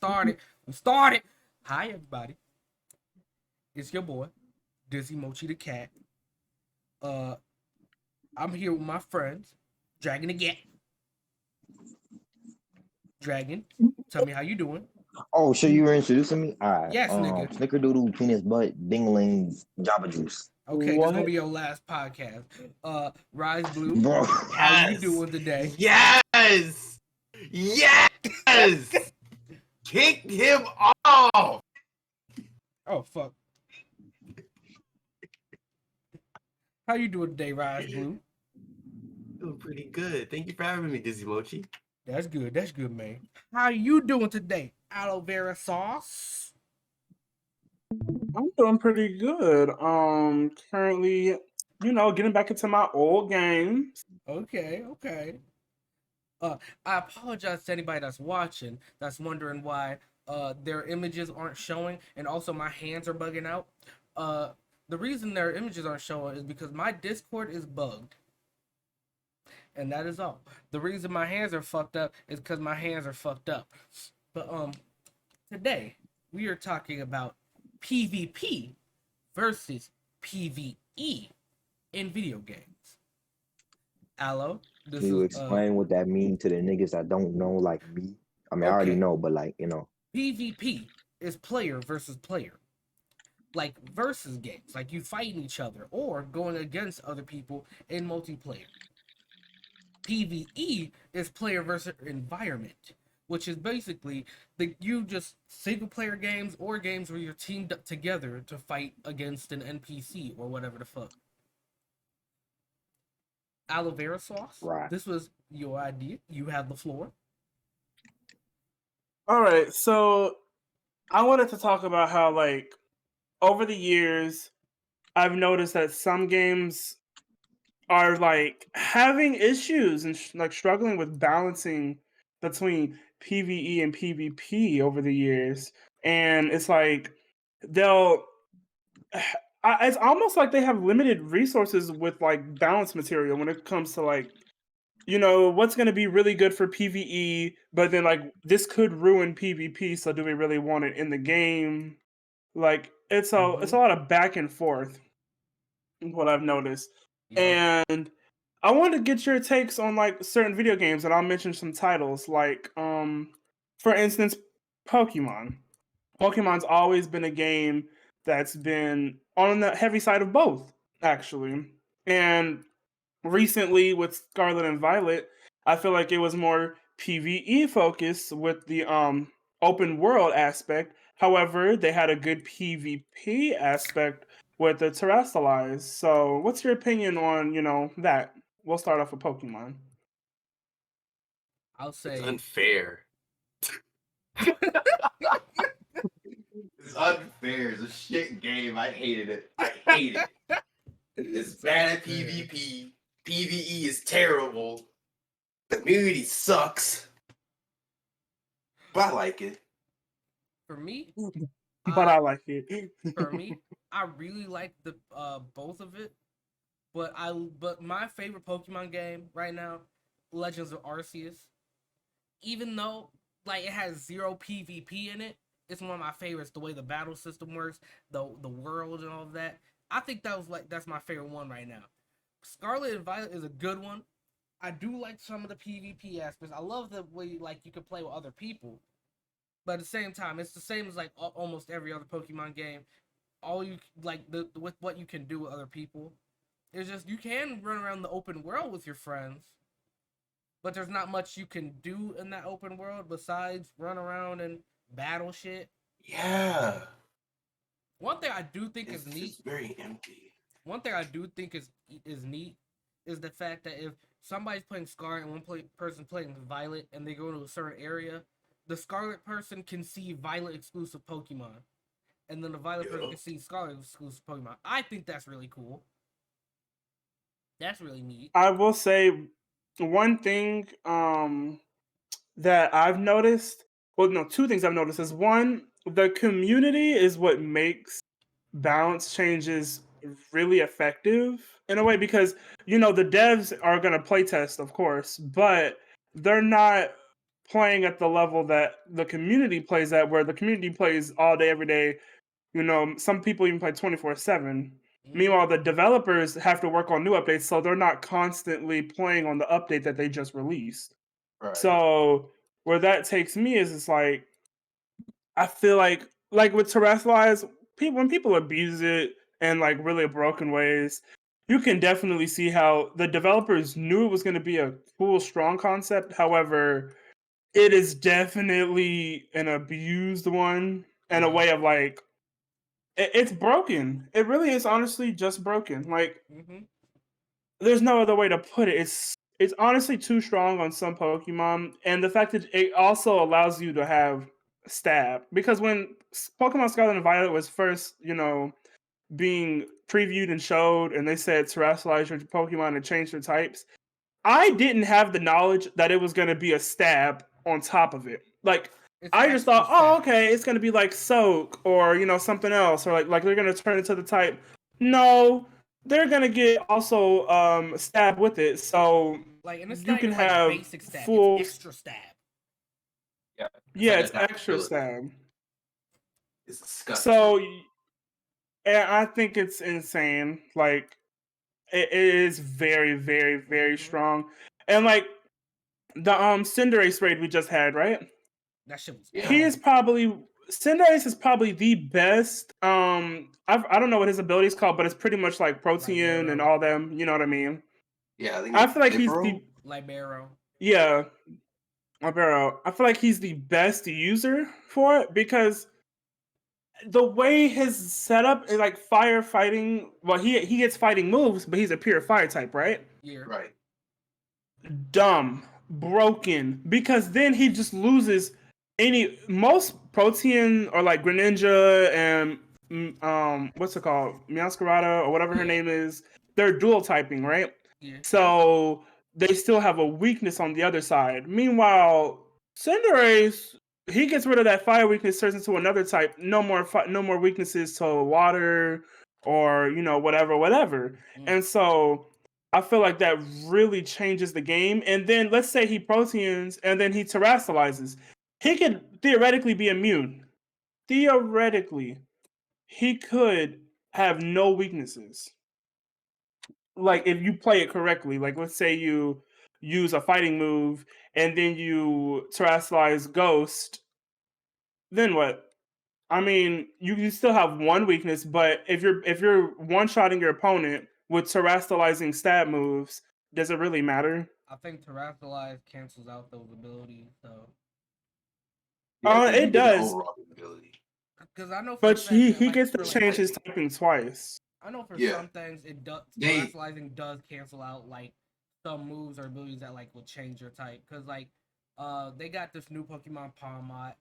started. We started. Hi, everybody. It's your boy, Dizzy Mochi the Cat. Uh, I'm here with my friends, Dragon again. Dragon, tell me how you doing. Oh, so you were introducing me? All right. Yes, nigga. Snickerdoodle, penis butt, dingling, Java juice. Okay, this is gonna What? be your last podcast. Rise Blue, Bro. how you doing today? Yes! Yes! Kick him off! Oh fuck. How you doing today, Rise Blue? Doing pretty good. Thank you for having me, Dizzy Mochi. That's good. That's good, man. How you doing today, aloe vera sauce? I'm doing pretty good. Currently, getting back into my old games. Okay. I apologize to anybody that's watching that's wondering why their images aren't showing, and also my hands are bugging out. The reason their images aren't showing is because my Discord is bugged. And that is all. The reason my hands are fucked up is because my hands are fucked up. But today we are talking about PvP versus PvE in video games. Aloe, Can you explain what that means to the niggas that don't know, like me? I mean, I already know, but like, PvP is player versus player. Like versus games, like you fighting each other or going against other people in multiplayer. PvE is player versus environment, which is basically you just single player games or games where you're teamed up together to fight against an NPC or whatever the fuck. Aloe vera sauce. Right. This was your idea. You have the floor. All right, so I wanted to talk about how, like, over the years, I've noticed that some games are like having issues and like struggling with balancing between PvE and PvP over the years, and it's like they'll. It's almost like they have limited resources with like balance material when it comes to like what's going to be really good for PvE, but then like this could ruin PvP. So do we really want it in the game? Like it's a lot of back and forth. What I've noticed, and I wanted to get your takes on like certain video games, and I'll mention some titles. Like, for instance, Pokemon. Pokemon's always been a game that's been on the heavy side of both, actually. And recently with Scarlet and Violet, I feel like it was more PvE focused with the open world aspect. However, they had a good PvP aspect with the Terrestrialized. So, what's your opinion on that? We'll start off with Pokemon. I'll say it's unfair. It's unfair. It's a shit game. I hated it. I hate it. It's bad at PvP. PvE is terrible. The community sucks. But I like it. For me, But I like it. for me, I really like the both of it. But my favorite Pokemon game right now, Legends of Arceus. Even though like it has zero PvP in it, it's one of my favorites. The way the battle system works, the world and all of that. I think that's my favorite one right now. Scarlet and Violet is a good one. I do like some of the PvP aspects. I love the way like you can play with other people, but at the same time, it's the same as like almost every other Pokemon game. All you like with what you can do with other people. It's just you can run around the open world with your friends, but there's not much you can do in that open world besides run around and battle shit. Yeah. One thing I do think is neat. It's very empty. One thing I do think is neat is the fact that if somebody's playing Scarlet and one person playing Violet and they go to a certain area, the Scarlet person can see Violet exclusive Pokemon, and then the Violet person can see Scarlet exclusive Pokemon. I think that's really cool. That's really neat. I will say one thing that I've noticed. Well, no, two things I've noticed is one, the community is what makes balance changes really effective in a way, because the devs are going to playtest, of course, but they're not playing at the level that the community plays at, where the community plays all day, every day. You know, some people even play 24/7. Meanwhile, the developers have to work on new updates, so they're not constantly playing on the update that they just released. Right. So where that takes me is it's like I feel like with Terrestrialize, when people abuse it in like really broken ways, you can definitely see how the developers knew it was going to be a cool, strong concept. However, it is definitely an abused one in a way of like it's broken. It really is honestly just broken. Like there's no other way to put it. It's honestly too strong on some Pokemon, and the fact that it also allows you to have stab, because when Pokemon Scarlet and Violet was first, being previewed and showed, and they said terrestrialize your Pokemon and change their types, I didn't have the knowledge that it was going to be a stab on top of it. Like I just thought, oh, okay, it's going to be like Soak or something else, or like they're going to turn into the type. No, they're going to get also stab with it, so like, and it's you can have basic stab. full It's extra stab. Yeah, it's extra stab. It's disgusting. So, and I think it's insane. Like, it is very, very, very strong. And like the Cinderace raid we just had, right? That shit was. Cinderace is probably the best. I don't know what his ability is called, but it's pretty much like Protean and all them. You know what I mean? Yeah, I feel like he's the Libero. Yeah, Libero. I feel like he's the best user for it because the way his setup is like firefighting. Well, he gets fighting moves, but he's a pure fire type, right? Yeah. Right. Dumb, broken, because then he just loses most Protean or like Greninja and what's it called, Meowscarada or whatever her name is. They're dual typing, right? Yeah. So they still have a weakness on the other side. Meanwhile, Cinderace, he gets rid of that fire weakness, turns into another type. No more weaknesses to water or whatever. And so I feel like that really changes the game. And then let's say he Proteans and then he terrestrializes. He could theoretically be immune. Theoretically, he could have no weaknesses. Like if you play it correctly, like let's say you use a fighting move and then you terrestrialize Ghost, then what? I mean, you can still have one weakness, but if you're one-shotting your opponent with terrestrializing stab moves, does it really matter? I think terrestrialize cancels out those abilities, so. It does. Because I know, but he gets to change his typing twice. I know for some things it does. Terrestrializing does cancel out like some moves or abilities that like will change your type. Because like, they got this new Pokemon Palmot.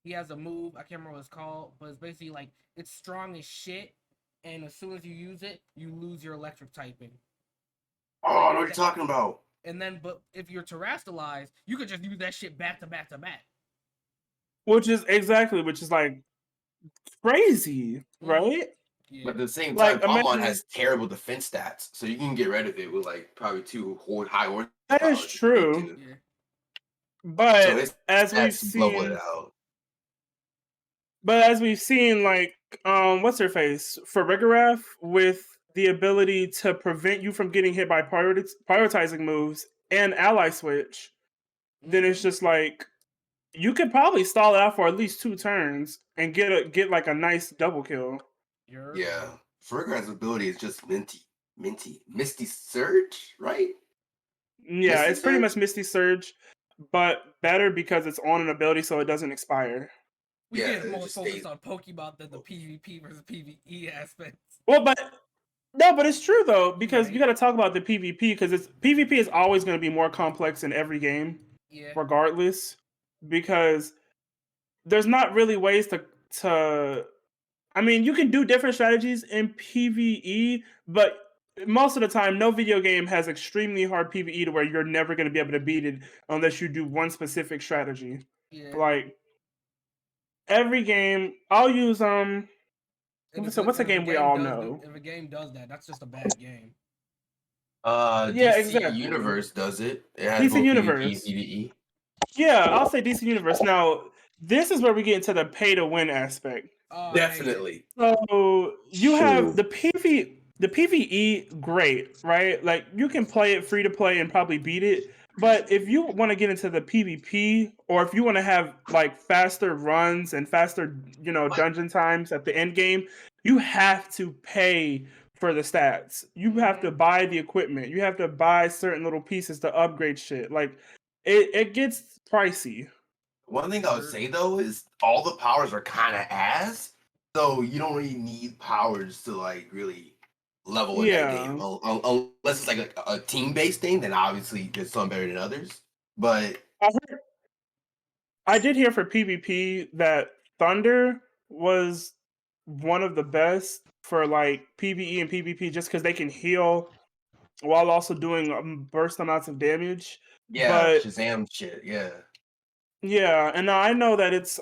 He has a move, I can't remember what it's called, but it's basically like it's strong as shit, and as soon as you use it, you lose your electric typing. Oh, I know what you're talking about. And then, but if you're terrestrialized, you could just use that shit back to back to back. Which is like crazy, right? Yeah. But at the same time, Palmon has terrible defense stats, so you can get rid of it with like probably 2 high horse. That is true. Yeah. But so as we've seen, like, what's her face? Farigiraf with the ability to prevent you from getting hit by prioritizing moves and ally switch, then it's just like you could probably stall it out for at least 2 turns and get like a nice double kill. Yeah, Farigiraf's ability is just Misty Surge, right? Yeah, Misty it's pretty much Misty Surge, but better because it's on an ability, so it doesn't expire. We get more focused on Pokemon than the PvP versus PvE aspects. Well, but it's true though, because you got to talk about the PvP, because PvP is always going to be more complex in every game, regardless, because there's not really ways to. I mean, you can do different strategies in PvE, but most of the time, no video game has extremely hard PvE to where you're never going to be able to beat it unless you do one specific strategy. Yeah. Like every game, I'll use what's a game we all know? If a game does that, that's just a bad game. DC Universe does it. It has DC Universe. PvP, PvE. Yeah, I'll say DC Universe. Now, this is where we get into the pay to win aspect. Oh, I hate it. Definitely. So you have Shoot. the PVE, great, right? Like you can play it free to play and probably beat it. But if you want to get into the PvP, or if you want to have like faster runs and faster, dungeon times at the end game, you have to pay for the stats. You have to buy the equipment. You have to buy certain little pieces to upgrade shit. Like it gets pricey. One thing I would say though is all the powers are kind of ass, so you don't really need powers to like really level in that game. Unless it's like a team based thing, then obviously there's some better than others. But I did hear for PvP that Thunder was one of the best for like PvE and PvP just because they can heal while also doing burst amounts of damage. yeah, But Shazam shit, yeah. yeah, and I know that it's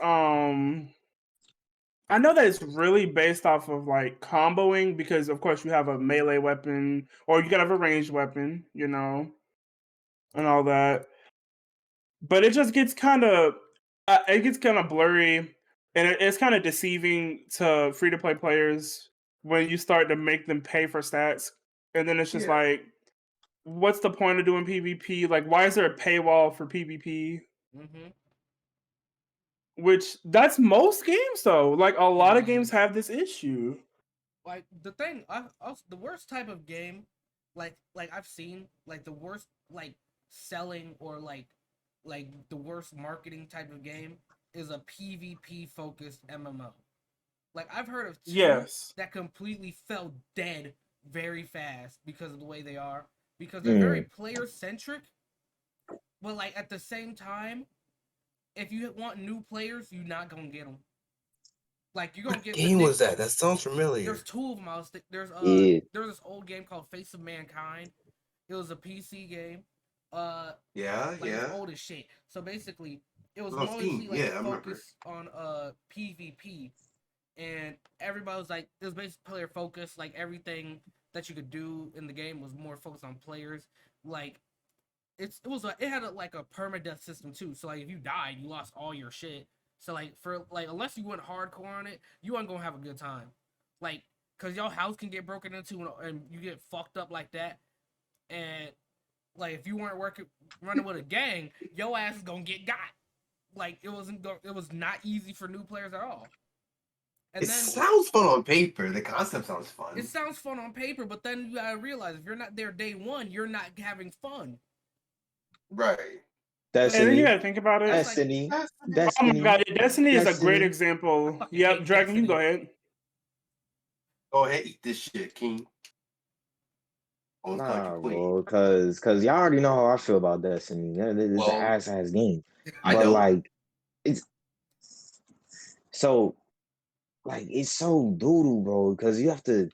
really based off of like comboing because of course you have a melee weapon or you gotta have a ranged weapon, and all that. But it just gets kind of blurry, and it's kind of deceiving to free to play players when you start to make them pay for stats, and then it's just Yeah. like, what's the point of doing PvP? Like, why is there a paywall for PvP? Mm-hmm. Which that's most games though. Like a lot of games have this issue. Like the thing, the worst type of game, like I've seen, like the worst like selling or like the worst marketing type of game is a PvP focused MMO. Like I've heard of two that completely fell dead very fast because of the way they are, because they're very player centric, but like at the same time, if you want new players, you're not gonna get them. Like you're gonna What get. game was that? That sounds familiar. There's two of them. There's this old game called Face of Mankind. It was a PC game. It's old as shit. So basically, it was mostly focused on PvP, and everybody was like, it was basically player focused. Like everything that you could do in the game was more focused on players. Like it had a permadeath system too. So like if you died, you lost all your shit. So like for like unless you went hardcore on it, you aren't gonna have a good time. Like cause your house can get broken into and you get fucked up like that. And like if you weren't running with a gang, your ass is gonna get got. Like it was not easy for new players at all. And sounds fun on paper. The concept sounds fun. It sounds fun on paper, but then you gotta realize if you're not there day one, you're not having fun. Right. And then you gotta think about it. Destiny. Oh my god, Destiny is a great example. Yep, Dragon, you go ahead. Go ahead, eat this shit, King. Nah, bro, cause y'all already know how I feel about Destiny. It's an ass game, but like it's so doodle, bro. Because you have to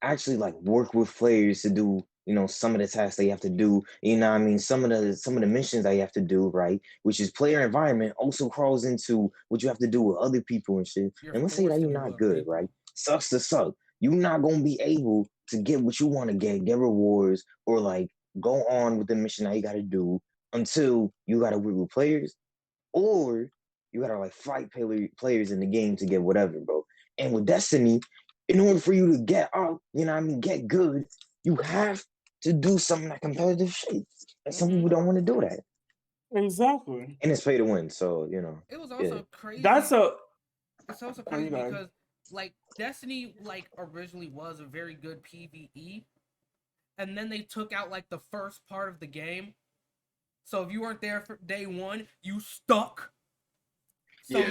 actually like work with players to do some of the tasks they have to do. You know what I mean? Some of the missions that you have to do, right? Which is player environment also crawls into what you have to do with other people and shit. And let's say that you're not good, right? Sucks to suck. You're not gonna be able to get what you want to get rewards, or like go on with the mission that you gotta do until you gotta work with players, or you gotta like fight players in the game to get whatever, bro. And with Destiny, in order for you to get up, get good, you have to do some of that competitive shit. And some people don't want to do that. Exactly. And it's pay to win, so It was also crazy. It's also crazy because like Destiny originally was a very good PvE, and then they took out like the first part of the game. So if you weren't there for day one, you stuck. So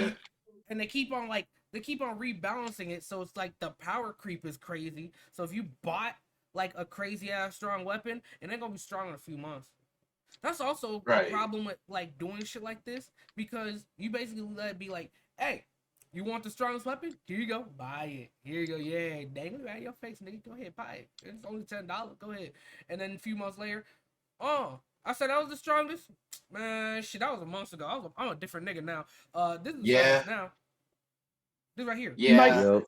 and they keep on rebalancing it, so it's like the power creep is crazy. So if you bought like a crazy ass strong weapon, it ain't gonna be strong in a few months. That's also a problem with like doing shit like this, because you basically let it be like, hey, you want the strongest weapon? Here you go, buy it. Here you go, yeah, dang it, right in your face, nigga. Go ahead, buy it. It's only $10. Go ahead. And then a few months later, I said I was the strongest. Man, shit, that was a month ago. I'm a different nigga now. This is the strongest now. This right here. Yeah. Like,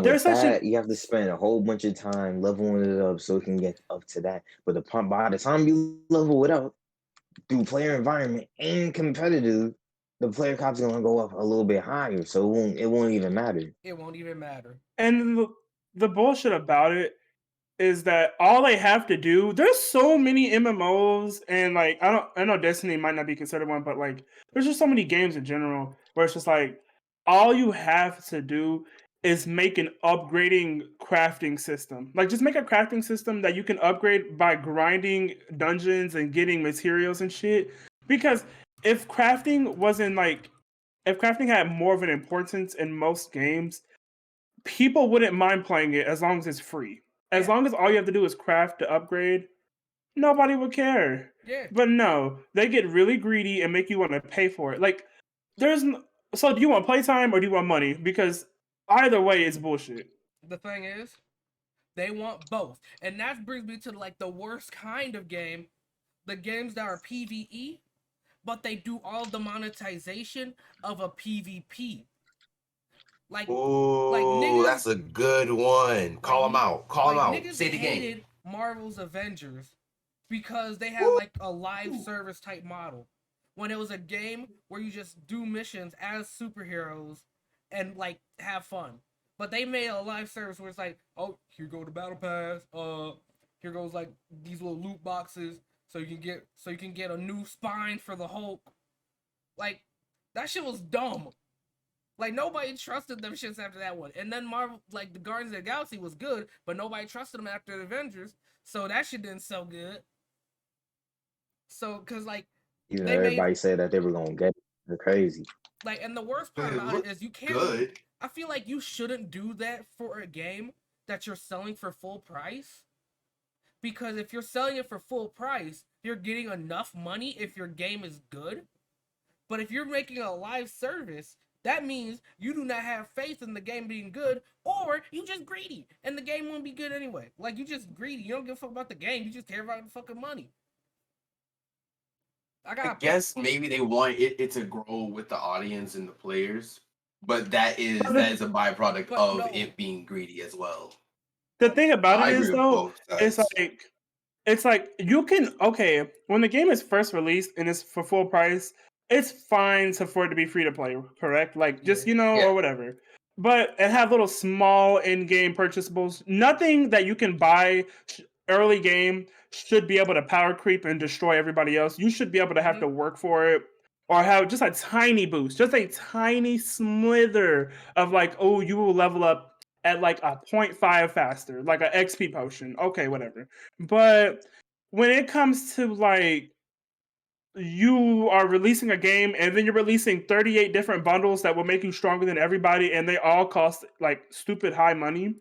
there's that, you have to spend a whole bunch of time leveling it up so it can get up to that. But by the time you level it up, through player environment and competitive, the player cop's gonna go up a little bit higher, so it won't even matter. It won't even matter. And the bullshit about it is that all they have to do, there's so many MMOs, and like I know Destiny might not be considered one, but like there's just so many games in general where it's just like all you have to do is make an upgrading crafting system. Like just make a crafting system that you can upgrade by grinding dungeons and getting materials and shit. Because if crafting wasn't like if crafting had more of an importance in most games, people wouldn't mind playing it as long as it's free. As Yeah. long as all you have to do is craft to upgrade, nobody would care. Yeah. But no, they get really greedy and make you want to pay for it. Like, so do you want playtime or do you want money? Because either way is bullshit. The thing is, they want both, and that brings me to like the worst kind of game, the games that are PVE, but they do all the monetization of a PvP. Like Ooh, niggas, that's a good one. Call them out. Call them out. Niggas Say the game. hated Marvel's Avengers because they had like a live service type model. When it was a game where you just do missions as superheroes and like have fun. But they made a live service where it's like, oh, here go the battle pass. Here goes like these little loot boxes so you can get a new spine for the Hulk. Like that shit was dumb. Like nobody trusted them shits after that one. And then Marvel, like the Guardians of the Galaxy was good, but nobody trusted them after the Avengers. So that shit didn't sell good. So, cause like Even they though made everybody said that they were gonna get it, they're crazy. like, and the worst part It about it looked is you can't. good. I feel like you shouldn't do that for a game that you're selling for full price. Because if you're selling it for full price, you're getting enough money if your game is good. But if you're making a live service, that means you do not have faith in the game being good, or you just greedy, and the game won't be good anyway. Like you just greedy. You don't give a fuck about the game. You just care about the fucking money. I guess maybe they want it to grow with the audience and the players, but that is a byproduct But of no. it being greedy as well. The thing about I it agree is with though, both sides. it's like you can when the game is first released and it's for full price, it's fine for it to be free to play, correct? Like just Yeah. or whatever. But it have little small in-game purchasables. Nothing that you can buy early game should be able to power creep and destroy everybody else. You should be able to have to work for it or have just a tiny boost, just a tiny slither of like, oh, you will level up at like a 0.5 faster, like an XP potion. Okay, whatever. But when it comes to like you are releasing a game and then you're releasing 38 different bundles that will make you stronger than everybody and they all cost like stupid high money,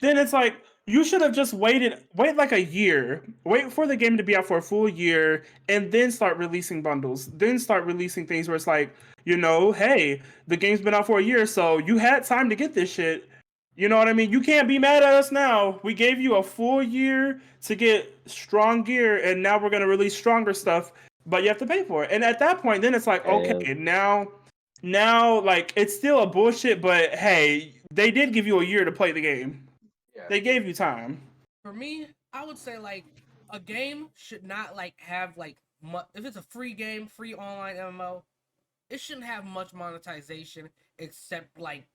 then it's like you should have just wait like a year, wait for the game to be out for a full year, and then start releasing bundles, then start releasing things where it's like, hey, the game's been out for a year, so you had time to get this shit. You know what I mean? You can't be mad at us now. We gave you a full year to get strong gear, and now we're going to release stronger stuff, but you have to pay for it. And at that point, then it's like, okay, now, like, it's still a bullshit, but hey, they did give you a year to play the game. Yeah. They gave you time. For me, I would say, like, a game should not, like, have, like, if it's a free game, free online MMO, it shouldn't have much monetization except, like,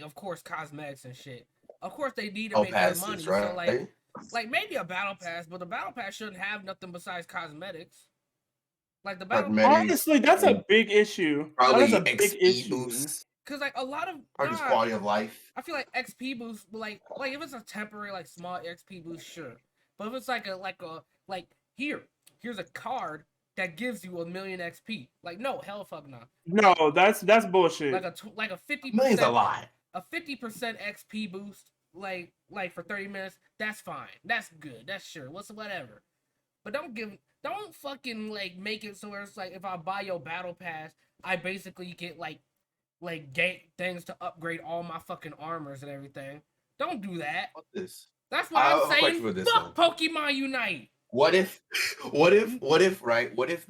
of course, cosmetics and shit. Of course, they need to make their money. Right? So, like maybe a battle pass, but the battle pass shouldn't have nothing besides cosmetics. Like the battle pass. Honestly, that's a big issue. Probably that's a big issue. Boost. Cause like a lot of just quality of life. I feel like XP boost, like if it's a temporary like small XP boost, sure. But if it's like here's a card that gives you 1,000,000 XP. Like no, hell fuck no. No, that's bullshit. Like a 50%. Million's a lot. A 50% XP boost, like for 30 minutes, that's fine. That's good. That's sure. Whatever. But don't fucking like make it so where it's like if I buy your battle pass, I basically get like things to upgrade all my fucking armors and everything. Don't do that. What this? That's why I'm saying fuck Pokemon Unite. What if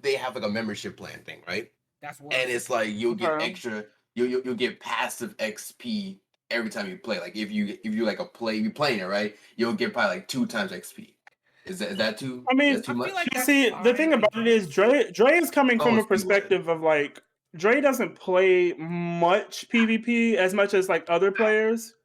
they have like a membership plan thing, right? That's worse. And it's like you'll get extra, you'll get passive XP every time you play. Like if you like you're playing it, right? You'll get probably like 2 times XP. Is that too? I mean, that's too I much? feel like that's see, the thing fine. about it is Dre is coming from a it's too much. perspective of like Dre doesn't play much PvP as much as like other players.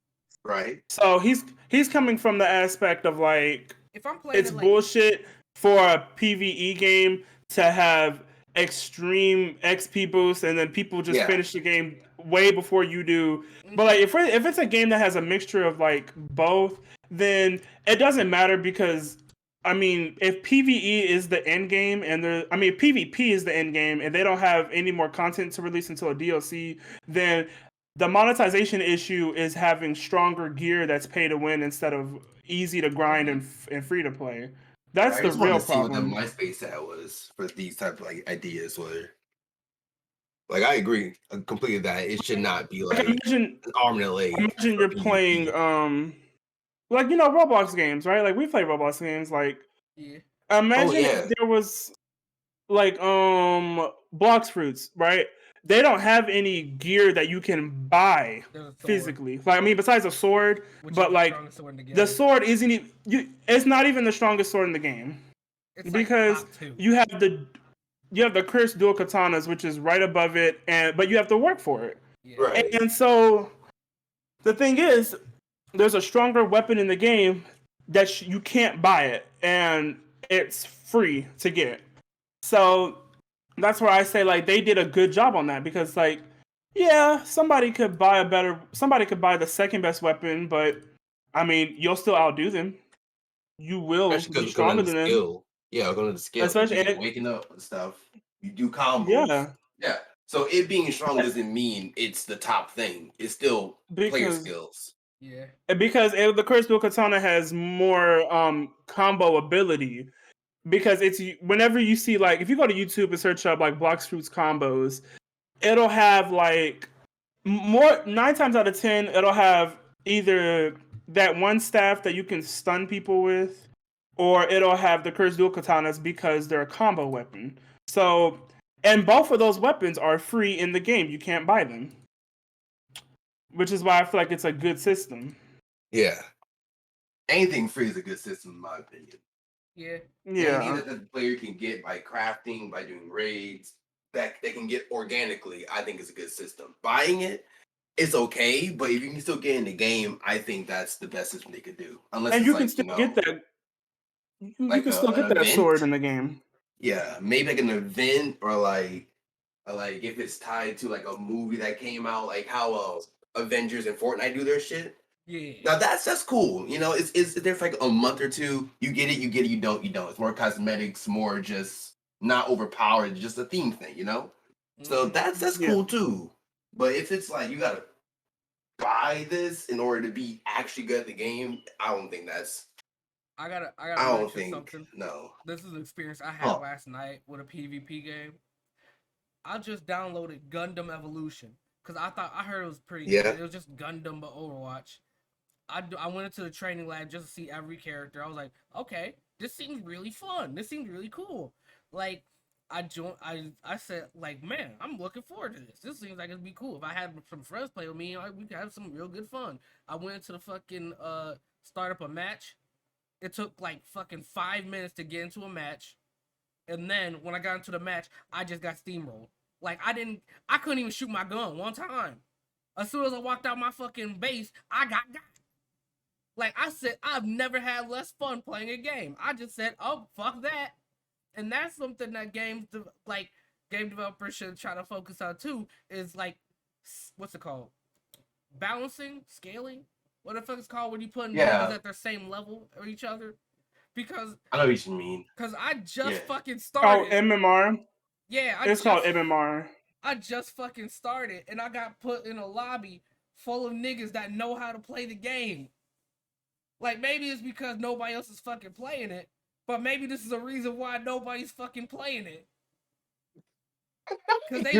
Right. So he's coming from the aspect of like If I'm playing it's it like bullshit for a PvE game to have extreme XP boost and then people just Yeah. finish the game way before you do. But like if it's a game that has a mixture of like both, then it doesn't matter because I mean if PvE is the end game and if PvP is the end game and they don't have any more content to release until a DLC, then the monetization issue is having stronger gear that's pay to win instead of easy to grind and free to play. That's I the just wanted real to see what the problem. MySpace ad was for these type of like ideas. Where, like, I agree completely that it should not be like Imagine an arm and a leg. you're playing like Roblox games, right? Like we play Roblox games. Like yeah, imagine yeah. if there was like Blox Fruits, right? They don't have any gear that you can buy there's a sword, physically. Like I mean, besides a sword, which but is like strongest sword in the game. the sword isn't even, it's not even the strongest sword in the game It's because like top 2. you have the cursed dual katanas, which is right above it, but you have to work for it. Yeah. Right. And so the thing is, there's a stronger weapon in the game that you can't buy it, and it's free to get. So that's where I say like they did a good job on that because like yeah, somebody could buy the second best weapon, but I mean you'll still outdo them. You will Especially be because going stronger to the than them. skill. Yeah, going to the skill. Especially You waking up and stuff. You do combos. yeah, Yeah. So it being strong doesn't mean it's the top thing. It's still player because skills. Yeah. because the cursed dual katana has more combo ability. Because it's whenever you see like if you go to YouTube and search up like Blox Fruits combos, it'll have like more 9 times out of 10 it'll have either that one staff that you can stun people with, or it'll have the cursed dual katanas because they're a combo weapon. So and both of those weapons are free in the game. You can't buy them, which is why I feel like it's a good system. Yeah. Anything free is a good system, in my opinion. Yeah. Anything that the player can get by crafting, by doing raids, that they can get organically, I think is a good system. Buying it, it's okay, but if you can still get in the game, I think that's the best system they could do. Unless And it's you like, can still get that. You like can still an get that event. sword in the game. Yeah, maybe like an event or like if it's tied to like a movie that came out, like how Avengers and Fortnite do their shit. Yeah. Now that's cool. You know, it's there for like a month or two. You get it, you don't. It's more cosmetics, more just not overpowered, just a theme thing, you know? So that's cool too. But if it's like you gotta buy this in order to be actually good at the game, I don't think that's I gotta I don't mention think something. no. This is an experience I had last night with a PvP game. I just downloaded Gundam Evolution because I heard it was pretty good. It was just Gundam but Overwatch. I went into the training lab just to see every character. I was like, okay, this seems really fun. This seems really cool. Like I said, like, man, I'm looking forward to this. This seems like it'd be cool. If I had some friends play with me, we could have some real good fun. I went into the fucking start up a match. It took like fucking 5 minutes to get into a match. And then when I got into the match, I just got steamrolled. Like I couldn't even shoot my gun one time. As soon as I walked out my fucking base, I got. Like I said, I've never had less fun playing a game. I just said, oh, fuck that. And that's something that game developers should try to focus on too, is like, what's it called? Balancing? Scaling? What the fuck is called when you put numbers at their same level of each other? Because I know what you mean. Because I just fucking started. Oh, MMR? Yeah, it's called MMR. I just fucking started, and I got put in a lobby full of niggas that know how to play the game. Like, maybe it's because nobody else is fucking playing it, but maybe this is a reason why nobody's fucking playing it. Because they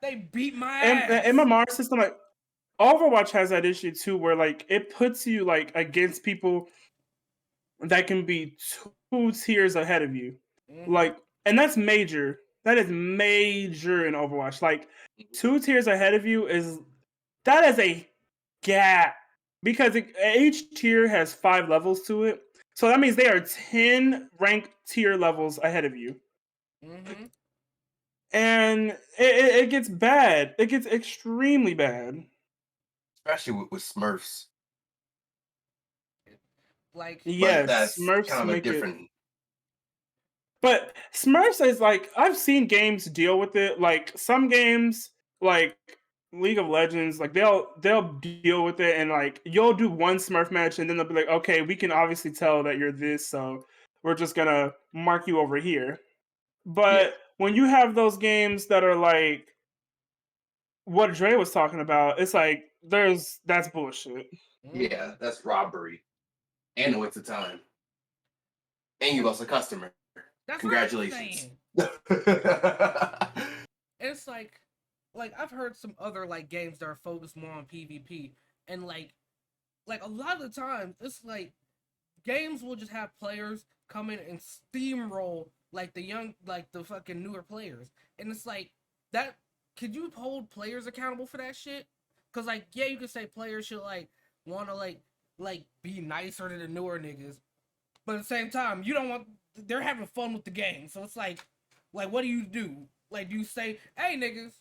they beat my ass. MMR system, like, Overwatch has that issue too, where like it puts you like against people that can be 2 tiers ahead of you. Like, and that's major. That is major in Overwatch. Like 2 tiers ahead of you is a gap because each tier has 5 levels to it. So that means they are 10 ranked tier levels ahead of you. Mm-hmm. And it gets bad. It gets extremely bad. Especially with Smurfs. Like, But Yes, that's Smurfs kind of a make it. different. But Smurfs is like, I've seen games deal with it. Like some games, like League of Legends, like they'll deal with it, and like you'll do one Smurf match, and then they'll be like, okay, we can obviously tell that you're this, so we're just gonna mark you over here. Yeah. But when you have those games that are like what Dre was talking about, it's like that's bullshit. Yeah, that's robbery. And a waste of time. And you lost a customer. that's Congratulations. what I'm saying. Yeah, It's like I've heard some other like games that are focused more on PvP, and like a lot of the time it's like games will just have players come in and steamroll like the fucking newer players, and it's like that. Could you hold players accountable for that shit? Cause like yeah, you could say players should like want to like be nicer to the newer niggas, but at the same time you don't want they're having fun with the game, so it's like what do you do? Like do you say, hey niggas,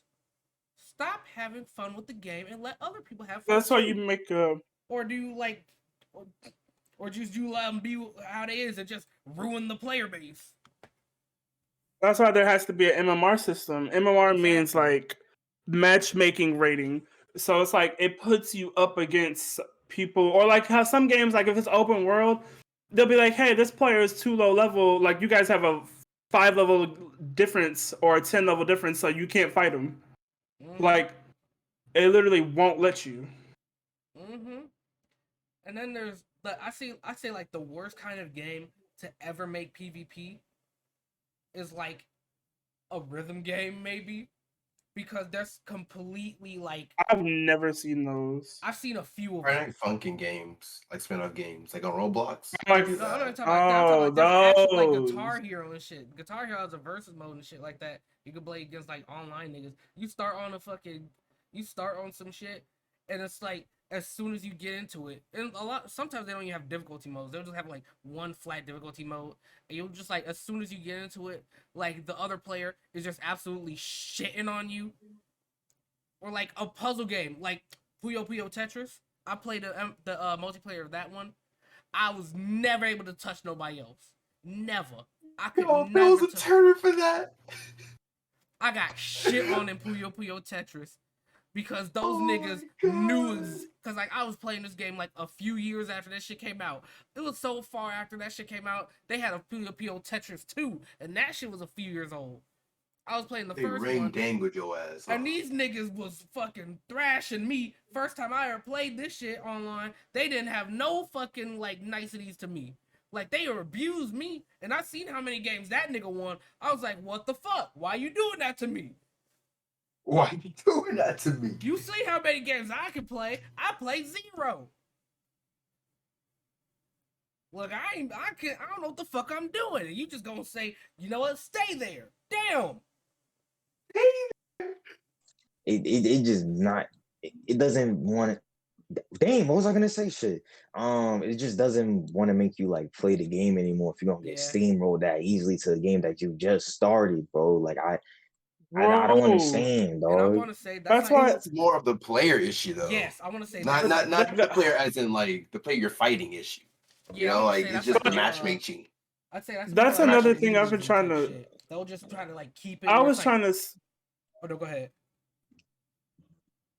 stop having fun with the game and let other people have fun That's why too? you make a. Or do you like or just you let them be how it is and just ruin the player base? That's why there has to be an MMR system. MMR means Exactly. like matchmaking rating. So it's like it puts you up against people, or like how some games, like if it's open world, they'll be like, hey, this player is too low level. Like you guys have a 5 level difference or a 10 level difference, so you can't fight them. Mm-hmm. Like it literally won't let you. Mm-hmm. And then there's I say like the worst kind of game to ever make PvP is like a rhythm game maybe, because that's completely like I've never seen those. I've seen a few of Friday them. Night Funkin' games, like spin-off games, like on Roblox. Like, Do No, I'm not that. talking about that. I'm talking like there's actual like those. Guitar Hero and shit. Guitar Hero has a versus mode and shit like that. You can play against like online niggas. You start on some shit, and it's like as soon as you get into it, and sometimes they don't even have difficulty modes. They'll just have like one flat difficulty mode, and you'll just like as soon as you get into it, like the other player is just absolutely shitting on you. Or like a puzzle game, like Puyo Puyo Tetris. I played the multiplayer of that one. I was never able to touch nobody else. Never. I could Yo, never Bill's a touch. turner for that. I got shit on in Puyo Puyo Tetris because those Oh niggas my knew. God. Because like I was playing this game like a few years after that shit came out. It was so far after that shit came out. They had a Puyo Puyo Tetris 2, and that shit was a few years old. I was playing the They first ring one. dang with your ass. And these niggas was fucking thrashing me. First time I ever played this shit online, they didn't have no fucking like niceties to me. Like they abused me, and I seen how many games that nigga won. I was like, what the fuck? Why you doing that to me? Why you doing that to me? You see how many games I can play? I play 0. Look, I don't know what the fuck I'm doing. And you just gonna say, you know what? Stay there. Damn. It just not. It doesn't want. Dang, what was I gonna say? Shit. It just doesn't want to make you like play the game anymore if you're gonna get Yeah. steamrolled that easily to a game that you just started, bro. Like I Bro, don't understand, And I dog. want to say That's I why- think that's more of the player issue, though. Yes, I want to say Not the player as in like the player you're fighting issue. You Yeah, I know, wanna like say it's that's just the like, matchmaking. I'd say That's more like another a thing I've been Indie trying type to- shit. They'll just try to like keep it. I where was it's trying like, to. Oh no, go ahead.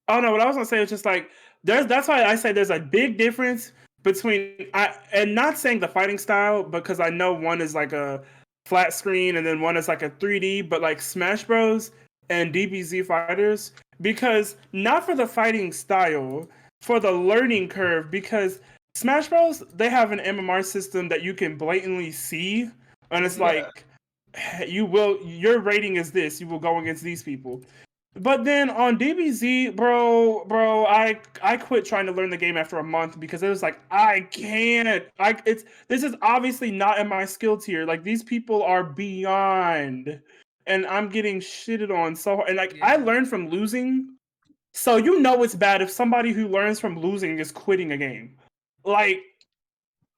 Oh no, what I was gonna say is just like that's why I say there's a big difference between and not saying the fighting style, because I know one is like a flat screen and then one is like a 3D, but like Smash Bros and DBZ Fighters, because not for the fighting style, for the learning curve, because Smash Bros, they have an MMR system that you can blatantly see, and it's Yeah. like your rating is this, you will go against these people. But then on DBZ, bro, I quit trying to learn the game after a month because it was like I can't. This is obviously not in my skill tier. Like these people are beyond, and I'm getting shitted on so. And like I Yeah. learned from losing, So you know it's bad if somebody who learns from losing is quitting a game. Like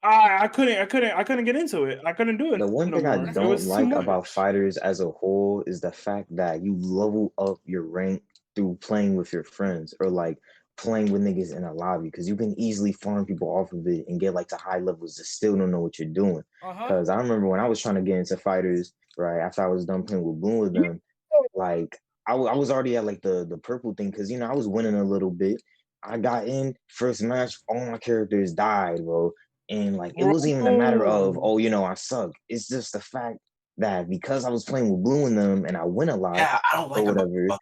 I couldn't get into it. I couldn't do it The one no thing I more. It don't was too like about much. fighters as a whole is the fact that you level up your rank through playing with your friends or like playing with niggas in a lobby because you can easily farm people off of it and get like to high levels that still don't know what you're doing. Uh-huh. Because I remember when I was trying to get into fighters, right after I was done playing with Bloom with Yeah. them, like I was already at like the purple thing because I was winning a little bit. I got in first match, all my characters died, bro. And like it wasn't even a matter of Bro. I suck. It's just the fact that because I was playing with Blue in them and I win a lot Yeah, I don't or like whatever. about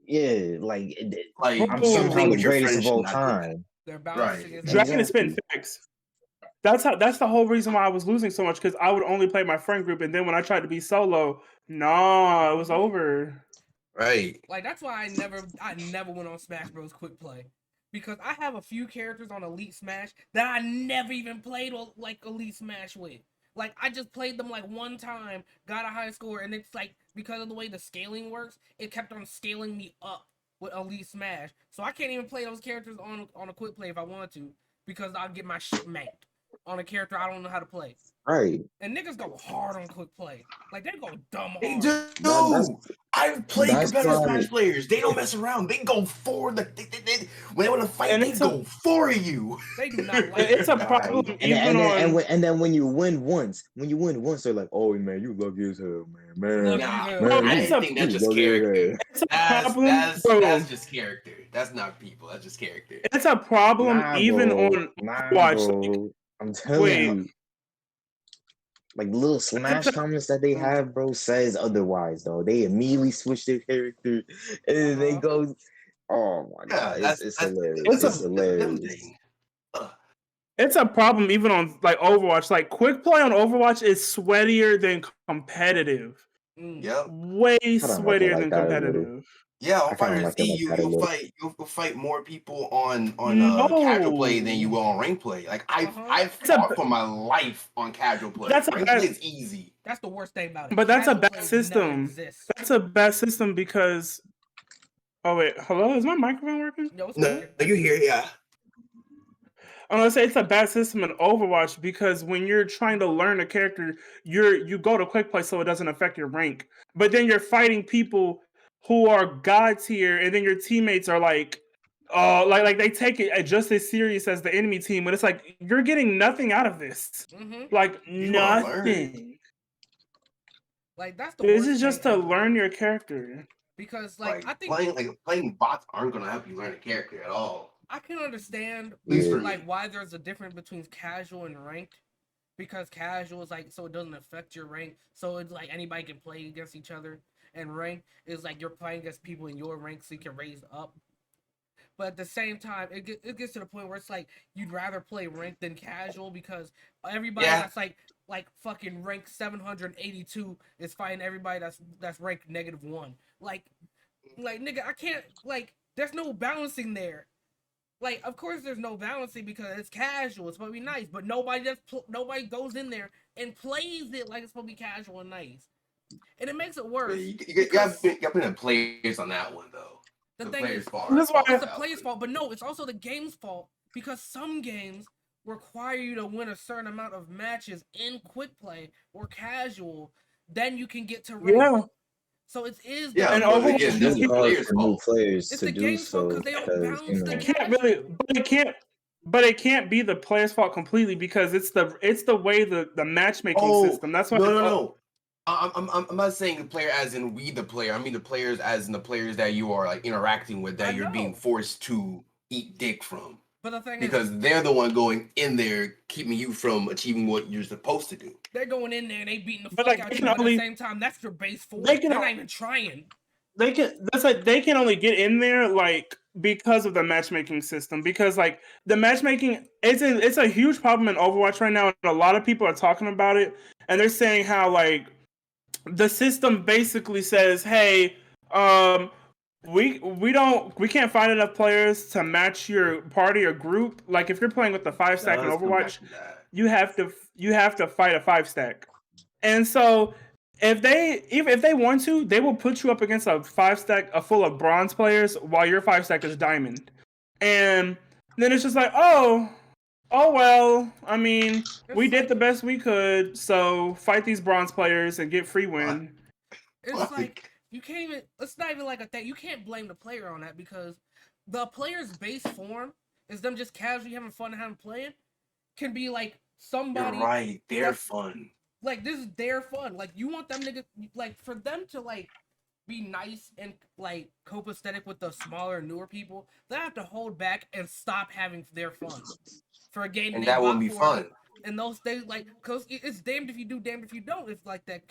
Yeah, like like I'm Bro. you somehow playing the with your greatest of friends should all not do that. time. Their Right. balancing is Dragon has been Exactly. fixed. That's the whole reason why I was losing so much because I would only play my friend group, and then when I tried to be solo, no, it was over. Right. like that's why I never went on Smash Bros. Quick Play. Because I have a few characters on Elite Smash that I never even played like Elite Smash with. Like I just played them like one time, got a high score, and it's like because of the way the scaling works, it kept on scaling me up with Elite Smash. So I can't even play those characters on a quick play if I want to, because I'll get my shit manked on a character I don't know how to play. Right. And niggas go hard on quick play. Like they go dumb They hard. do. That's I've played that's competitive why Smash players. They don't mess around. They go for the. When they want to fight, And they it's go for you. They do not like It's a you. problem and even then, on. and then when you win once, they're like, "Oh man, you lucky as hell, man, Lucky Nah, as hell. Bro, man, I it's you didn't a think you that's just lucky as character. hell." it's a That's problem, that's bro. that's just character. That's not people. That's just character. It's a problem Nah, even bro. on Nah, Overwatch. Like, bro. I'm telling wait, you, like the little Smash comments that they have, bro, says otherwise. Though they immediately switch their character, and then they go, "Oh my god, Yeah, it's that's hilarious! it's It's a it's a them hilarious." thing. Ugh. it's a problem even on like Overwatch. Like quick play on Overwatch is sweatier than competitive. Mm. Yep. Way I don't like it sweatier like than that a little. competitive. Yeah, I on kind of Fighters like it E, like that a little. you'll fight more people on casual play than you No, will on rank play. Like I've Uh-huh. it's a fought for my life on casual play. that's a Rank play bad, is easy. That's the worst thing about it. but that's a Casual bad play never system. exists. That's a bad system because. Oh wait, hello, is my microphone working? Yo, it's No, working. you hear? Yeah. I'm gonna say it's a bad system in Overwatch because when you're trying to learn a character, you go to quick play so it doesn't affect your rank. But then you're fighting people who are god tier, and then your teammates are like, like they take it just as serious as the enemy team, but it's like you're getting nothing out of this. Mm-hmm. Like You gonna learn. nothing. Like that's the This worst is just thing to ever. learn your character. Because like I think playing bots aren't gonna help you learn a character at all. I can understand At least for Yeah. like me. why there's a difference between casual and ranked. Because casual is like so it doesn't affect your rank. So it's like anybody can play against each other. And ranked is like you're playing against people in your rank so you can raise up. But at the same time, it gets to the point where it's like you'd rather play ranked than casual because everybody Yeah. that's like fucking rank 782 is fighting everybody that's ranked -1. Like nigga, I can't like there's no balancing there. Like of course there's no balancing because it's casual. It's supposed to be nice, but nobody goes in there and plays it like it's supposed to be casual and nice, and it makes it worse. You got to put in players on that one though. The The thing players' is, fault. That's why it's the player's fault, but no, it's also the game's fault because some games require you to win a certain amount of matches in quick play or casual, then you can get to rank. Yeah. So it is Yeah, And but Overwatch again, is that's Really the hard players' for new fault. players It's to the do game's fault so because they don't because balance the It can't match. really, but it can't be the player's fault completely because it's the way the matchmaking system. That's why. No. I'm not saying the player as in we the player. I mean the players as in the players that you are like interacting with that I you're being know. forced to eat dick from. But the thing is, Because they're the one going in there keeping you from achieving what you're supposed to do. they're going in there and they beating the But, fuck like, out they you, can but at only- the same time, that's your base force. they can They're al- not even trying. They can only get in there like because of the matchmaking system. Because like the matchmaking, it's a huge problem in Overwatch right now, and a lot of people are talking about it, and they're saying how like the system basically says, hey, we can't find enough players to match your party or group. Like if you're playing with the 5-stack in Let's come back Overwatch, to that. you have to fight a 5-stack. And so if they want to, they will put you up against a 5-stack full of bronze players while your 5-stack is diamond, and then it's just like, oh well. I mean, we did the best we could, so fight these bronze players and get free win. It's like you can't even. It's not even like a thing. You can't blame the player on that because the player's base form is them just casually having fun and having playing. Can be like somebody. You're right. They're fun. Like this is their fun. Like you want them niggas, like for them to like be nice and like copacetic with the smaller, newer people. They have to hold back and stop having their fun for a game. And that wouldn't be fun. And those days, like, cause it's damned if you do, damned if you don't. It's like that.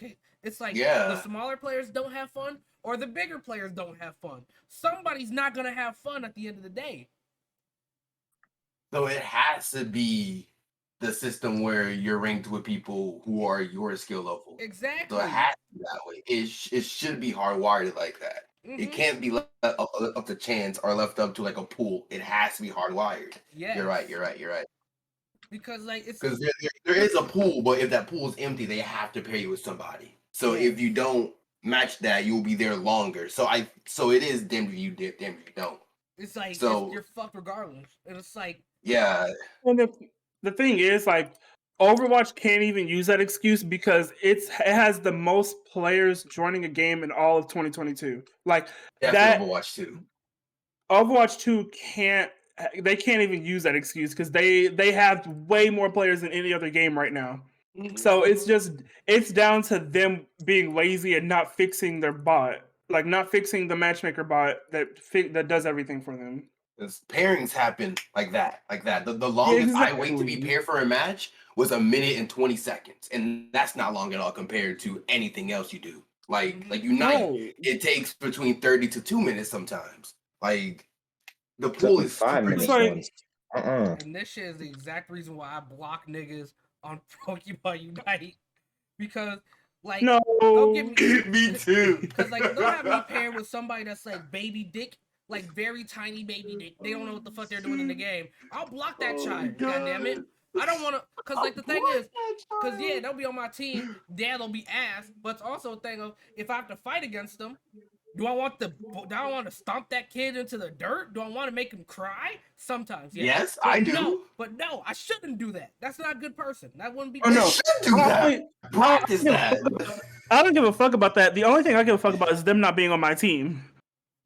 It's like Yeah. the smaller players don't have fun, or the bigger players don't have fun. Somebody's not gonna have fun at the end of the day. So it has to be the system where you're ranked with people who are your skill level. Exactly. So it has to be that way. It should be hardwired like that. It can't be left up to chance or left up to like a pool. It has to be hardwired. Yeah. You're right. Because like it's Because there is a pool, but if that pool is empty, they have to pair you with somebody. So if you don't match that, you'll be there longer. So it is damned if you dip, damned if you don't. It's like So you're fucked regardless, and it's like yeah. And the thing is, like, Overwatch can't even use that excuse because it has the most players joining a game in all of 2022. Like Definitely Overwatch 2. Overwatch 2 can't even use that excuse because they have way more players than any other game right now. So it's down to them being lazy and not fixing their bot, like not fixing the matchmaker bot that does everything for them. Because pairings happen like that. The longest I wait to be paired for a match was 1 minute and 20 seconds, and that's not long at all compared to anything else you do. Like Unite, it takes between 30 to 2 minutes sometimes. Like the pool is 5 minutes. Like, and this shit is the exact reason why I block niggas on Pokemon Unite because like no, don't get me. Me too. Because like they'll have me paired with somebody that's like baby dick. Like very tiny baby dick. They don't know what the fuck they're doing in the game. I'll block that child. God damn it. I don't want to. Cause like the thing is, cause yeah, they'll be on my team. Dad'll be ass. But it's also a thing of if I have to fight against them, do I want to stomp that kid into the dirt? Do I want to make him cry? Sometimes, yeah. Yes, but I do. No, I shouldn't do that. That's not a good person. That wouldn't be. Oh, no. You should do that. Practice that. I don't give a fuck about that. The only thing I give a fuck about is them not being on my team.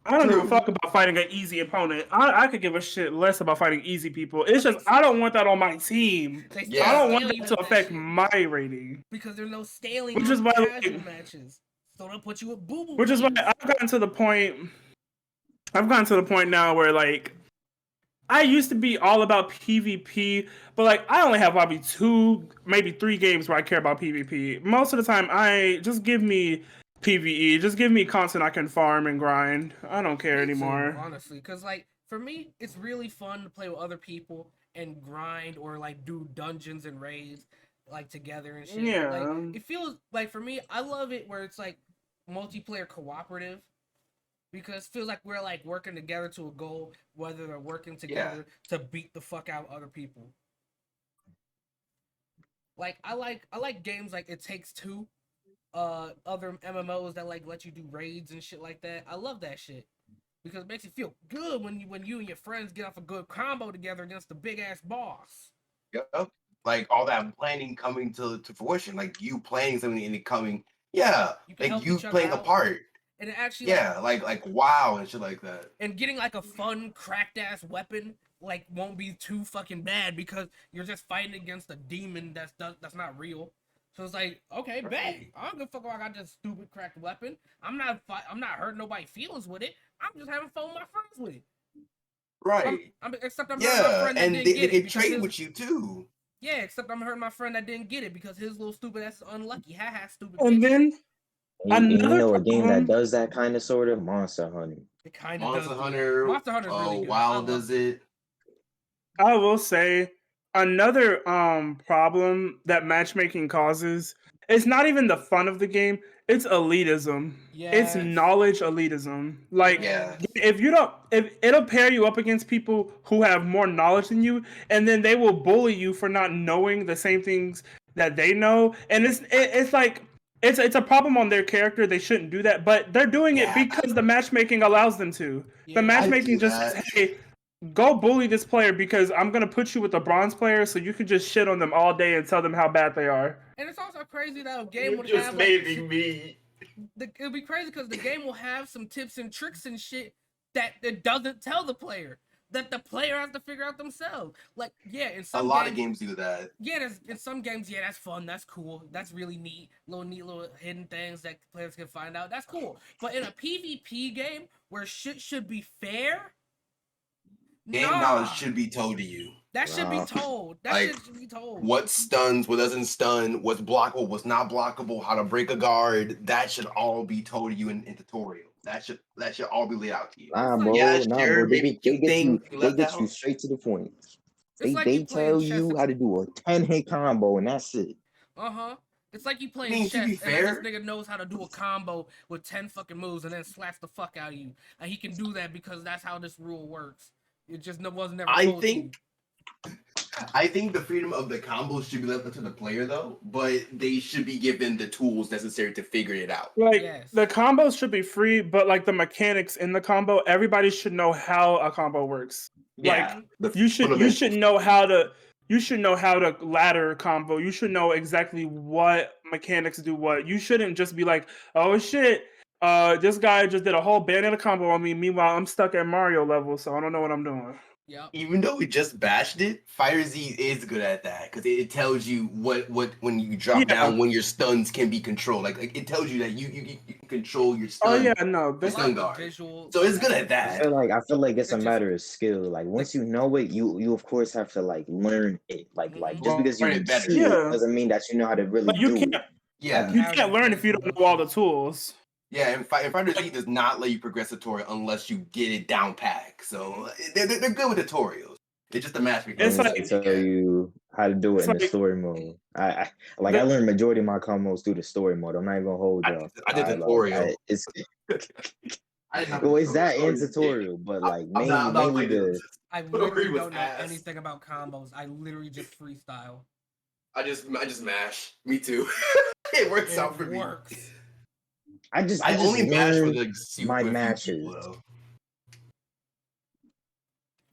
I don't give a fuck about fighting an easy opponent. I could give a shit less about fighting easy people. It's just I don't want that on my team. I don't want that to affect my rating. Because there's no scaling. Which is why casual matches. So they'll put you with boo boo. Which is why I've gotten to the point now where like I used to be all about PvP, but like I only have probably 2, maybe 3 games where I care about PvP. Most of the time, I just give me PVE. Just give me content I can farm and grind. I don't care anymore. Honestly, because like for me, it's really fun to play with other people and grind or like do dungeons and raids like together and shit. Yeah. Like, it feels like for me, I love it where it's like multiplayer cooperative because it feels like we're like working together to a goal, whether they're working together to beat the fuck out of other people. Like I like games like It Takes Two. Other MMOs that like let you do raids and shit like that. I love that shit because it makes you feel good when you and your friends get off a good combo together against the big ass boss. Yep. Like all that planning coming to fruition, like you planning something and it coming, like you playing a part. And it actually like wow and shit like that. And getting like a fun cracked ass weapon like won't be too fucking bad because you're just fighting against a demon that's not real. So it's like, okay, bet. I don't give a fuck if I got this stupid cracked weapon. I'm not hurting nobody's feelings with it. I'm just having fun with my friends with it. Right. Except I'm hurting my friend that didn't get it. And they trade with you too. Yeah, except I'm hurting my friend that didn't get it because his little stupid ass is unlucky. Ha stupid. And then you know a game that does that kind of sort of Monster Hunter. It kind of does. Monster Hunter is really good. WoW does it. I will say another problem that matchmaking causes, it's not even the fun of the game, it's elitism. It's knowledge elitism. Like if it'll pair you up against people who have more knowledge than you, and then they will bully you for not knowing the same things that they know. And it's like it's a problem on their character. They shouldn't do that, but they're doing it because the matchmaking allows them to. Yeah. The matchmaking do just that. says, "Hey, go bully this player because I'm gonna put you with the bronze player, so you can just shit on them all day and tell them how bad they are." And it's also crazy that a game You're would just have naming me. it'd be crazy because the game will have some tips and tricks and shit that it doesn't tell the player, that the player has to figure out themselves. Like, yeah, in A some lot of games do that. yeah, in some games, yeah, that's fun, that's cool, that's really neat little hidden things that players can find out. That's cool. But in a PvP game where shit should be fair, Game knowledge should be told to you. That should be told. That Like, shit should be told. What stuns, what doesn't stun, what's blockable, what's not blockable, how to break a guard. That should all be told to you in tutorial. That should all be laid out to you. Nah, bro. Yeah, Nah, sure, bro. They maybe get, they cute get you. thing you They left get you out. straight to the point. It's like They you playing tell chess. you how to do a 10-hit combo, and that's it. It's like you playing I mean, to chess, be and fair- this nigga knows how to do a combo with 10 fucking moves and then slaps the fuck out of you. And he can do that because that's how this rule works. It just wasn't never told to you. I think the freedom of the combos should be left up to the player, though, but they should be given the tools necessary to figure it out. Like Yes. the combos should be free, but like the mechanics in the combo, everybody should know how a combo works. Yeah, Like you should know how to ladder combo. You should know exactly what mechanics do what. You shouldn't just be like, oh shit, this guy just did a whole bandana combo on me. Meanwhile, I'm stuck at Mario level, so I don't know what I'm doing. Yep. Even though we just bashed it, Fire Z is good at that because it tells you what when you drop down when your stuns can be controlled. Like it tells you that you can control your stun. Oh yeah, no, the this stun guard. Visual. So it's good at I that. feel like it's a It just- matter of skill. Like once you know it, you of course have to like learn it. Like just Well, because you learn it better. see it Yeah. doesn't mean that you know how to really But you do can't it. Yeah, you can't learn if you don't know all the tools. yeah. And Fighter Z does not let you progress tutorial unless you get it down pack. So they're good with tutorials. It's just a matchmaking. It's It's like- to tell you how to do it It's in the like- story mode. I learned majority of my combos through the story mode. I'm not even gonna hold y'all. I did tutorial. It's I didn't well, it's that story and tutorial, but like I'm not mainly like the this. I Story literally was don't know ass. anything about combos. I literally just freestyle. I just mash. Me too. It works out for me. Works. I just only mash learned with like super my few matches. people, though.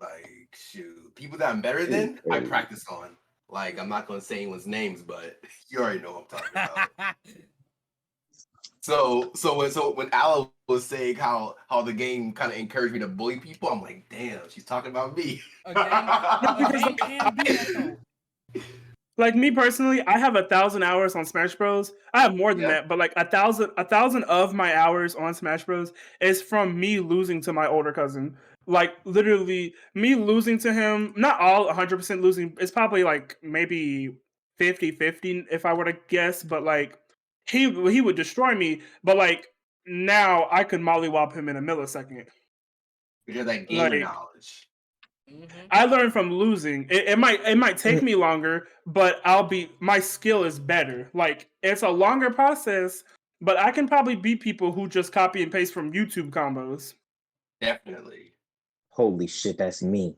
Like shoot, people that I'm better than, I crazy. practice on. Like I'm not gonna say anyone's names, but you already know what I'm talking about. So when Ala was saying how the game kind of encouraged me to bully people, I'm like, damn, she's talking about me. A game can do that though. Like me personally, I have 1,000 hours on Smash Bros. I have more than Yeah. that, but like 1,000 of my hours on Smash Bros. Is from me losing to my older cousin. Like literally me losing to him, not all 100% losing. It's probably like maybe 50-50 if I were to guess, but like he would destroy me, but like now I could mollywop him in a millisecond. You have that gamer Like- knowledge. I learned from losing. It might take me longer, but my skill is better. Like it's a longer process, but I can probably beat people who just copy and paste from YouTube combos. Definitely. holy shit, that's me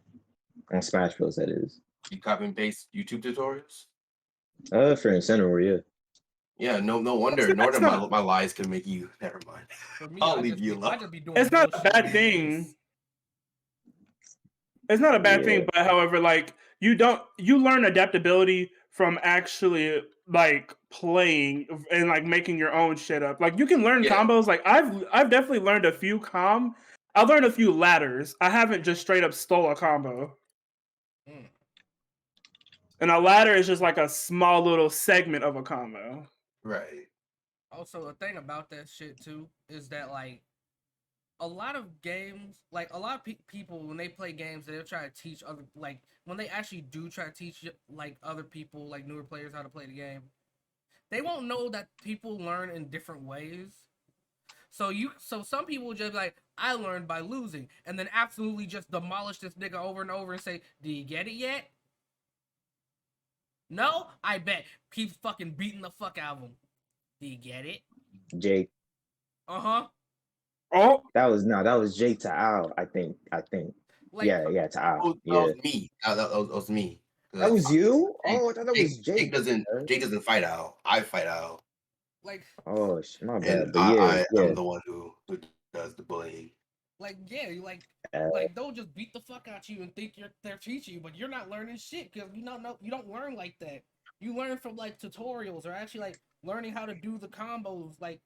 on Smash Bros. That is. You copy and paste YouTube tutorials? For Incineroar, yeah. Yeah, no wonder. That's Nor that not- my lies can make you. Never mind. For me, I'll I leave just you be- alone. I just be doing It's not a bullshit bad with thing. games. It's not a bad thing, Yeah. but however, like you learn adaptability from actually like playing and like making your own shit up. Like you can learn Yeah. combos. Like I've definitely learned a few I've learned a few ladders. I haven't just straight up stole a combo. Mm. And a ladder is just like a small little segment of a combo. Right. Also, a thing about that shit too is that like a lot of games, like a lot of people when they play games, they'll try to teach other, like when they actually do try to teach like other people, like newer players, how to play the game. They won't know that people learn in different ways. So some people will just be like, I learned by losing, and then absolutely just demolish this nigga over and over and say, "Do you get it yet?" No, I bet. Keep fucking beating the fuck out of him. Do you get it? Jake. Uh-huh. Oh, That was Jake to Al, I think. Like, yeah, to That Al. was, Yeah. me. That was me. That was you? Jake- Oh, I thought that was Jake. Jake doesn't fight out. I fight out. Like, Oh, my And bad. But yeah, I'm the one who does the bullying. yeah, uh, they'll just beat the fuck out you and think they're teaching you, but you're not learning shit because you don't learn like that. You learn from like tutorials or actually like learning how to do the combos, like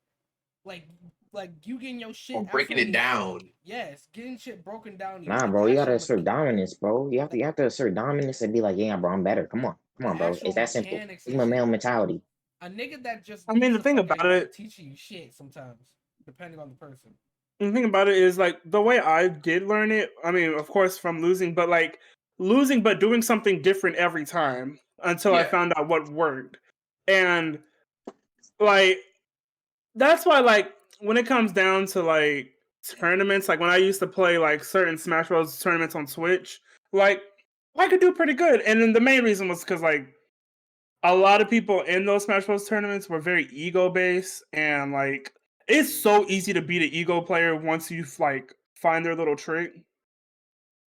you getting your shit Or breaking it actually. down. Yes, getting shit broken down. nah, bro, you gotta Actual assert dominance, bro. You have to assert dominance and be like, yeah, bro, I'm better. Come on, bro. actual It's that simple. mechanics It's and my shit. male mentality. A nigga that just I mean, beats the thing fuck out about of you it, teaching you shit sometimes, depending on the person. the thing about it is like the way I did learn it. I mean, of course, from losing, but like losing, but doing something different every time until I Yeah. found out what worked, and like that's why like when it comes down to like tournaments, like when I used to play like certain Smash Bros tournaments on Switch, like I could do pretty good, and then the main reason was because like a lot of people in those Smash Bros tournaments were very ego based, and like it's so easy to beat an ego player once you like find their little trick.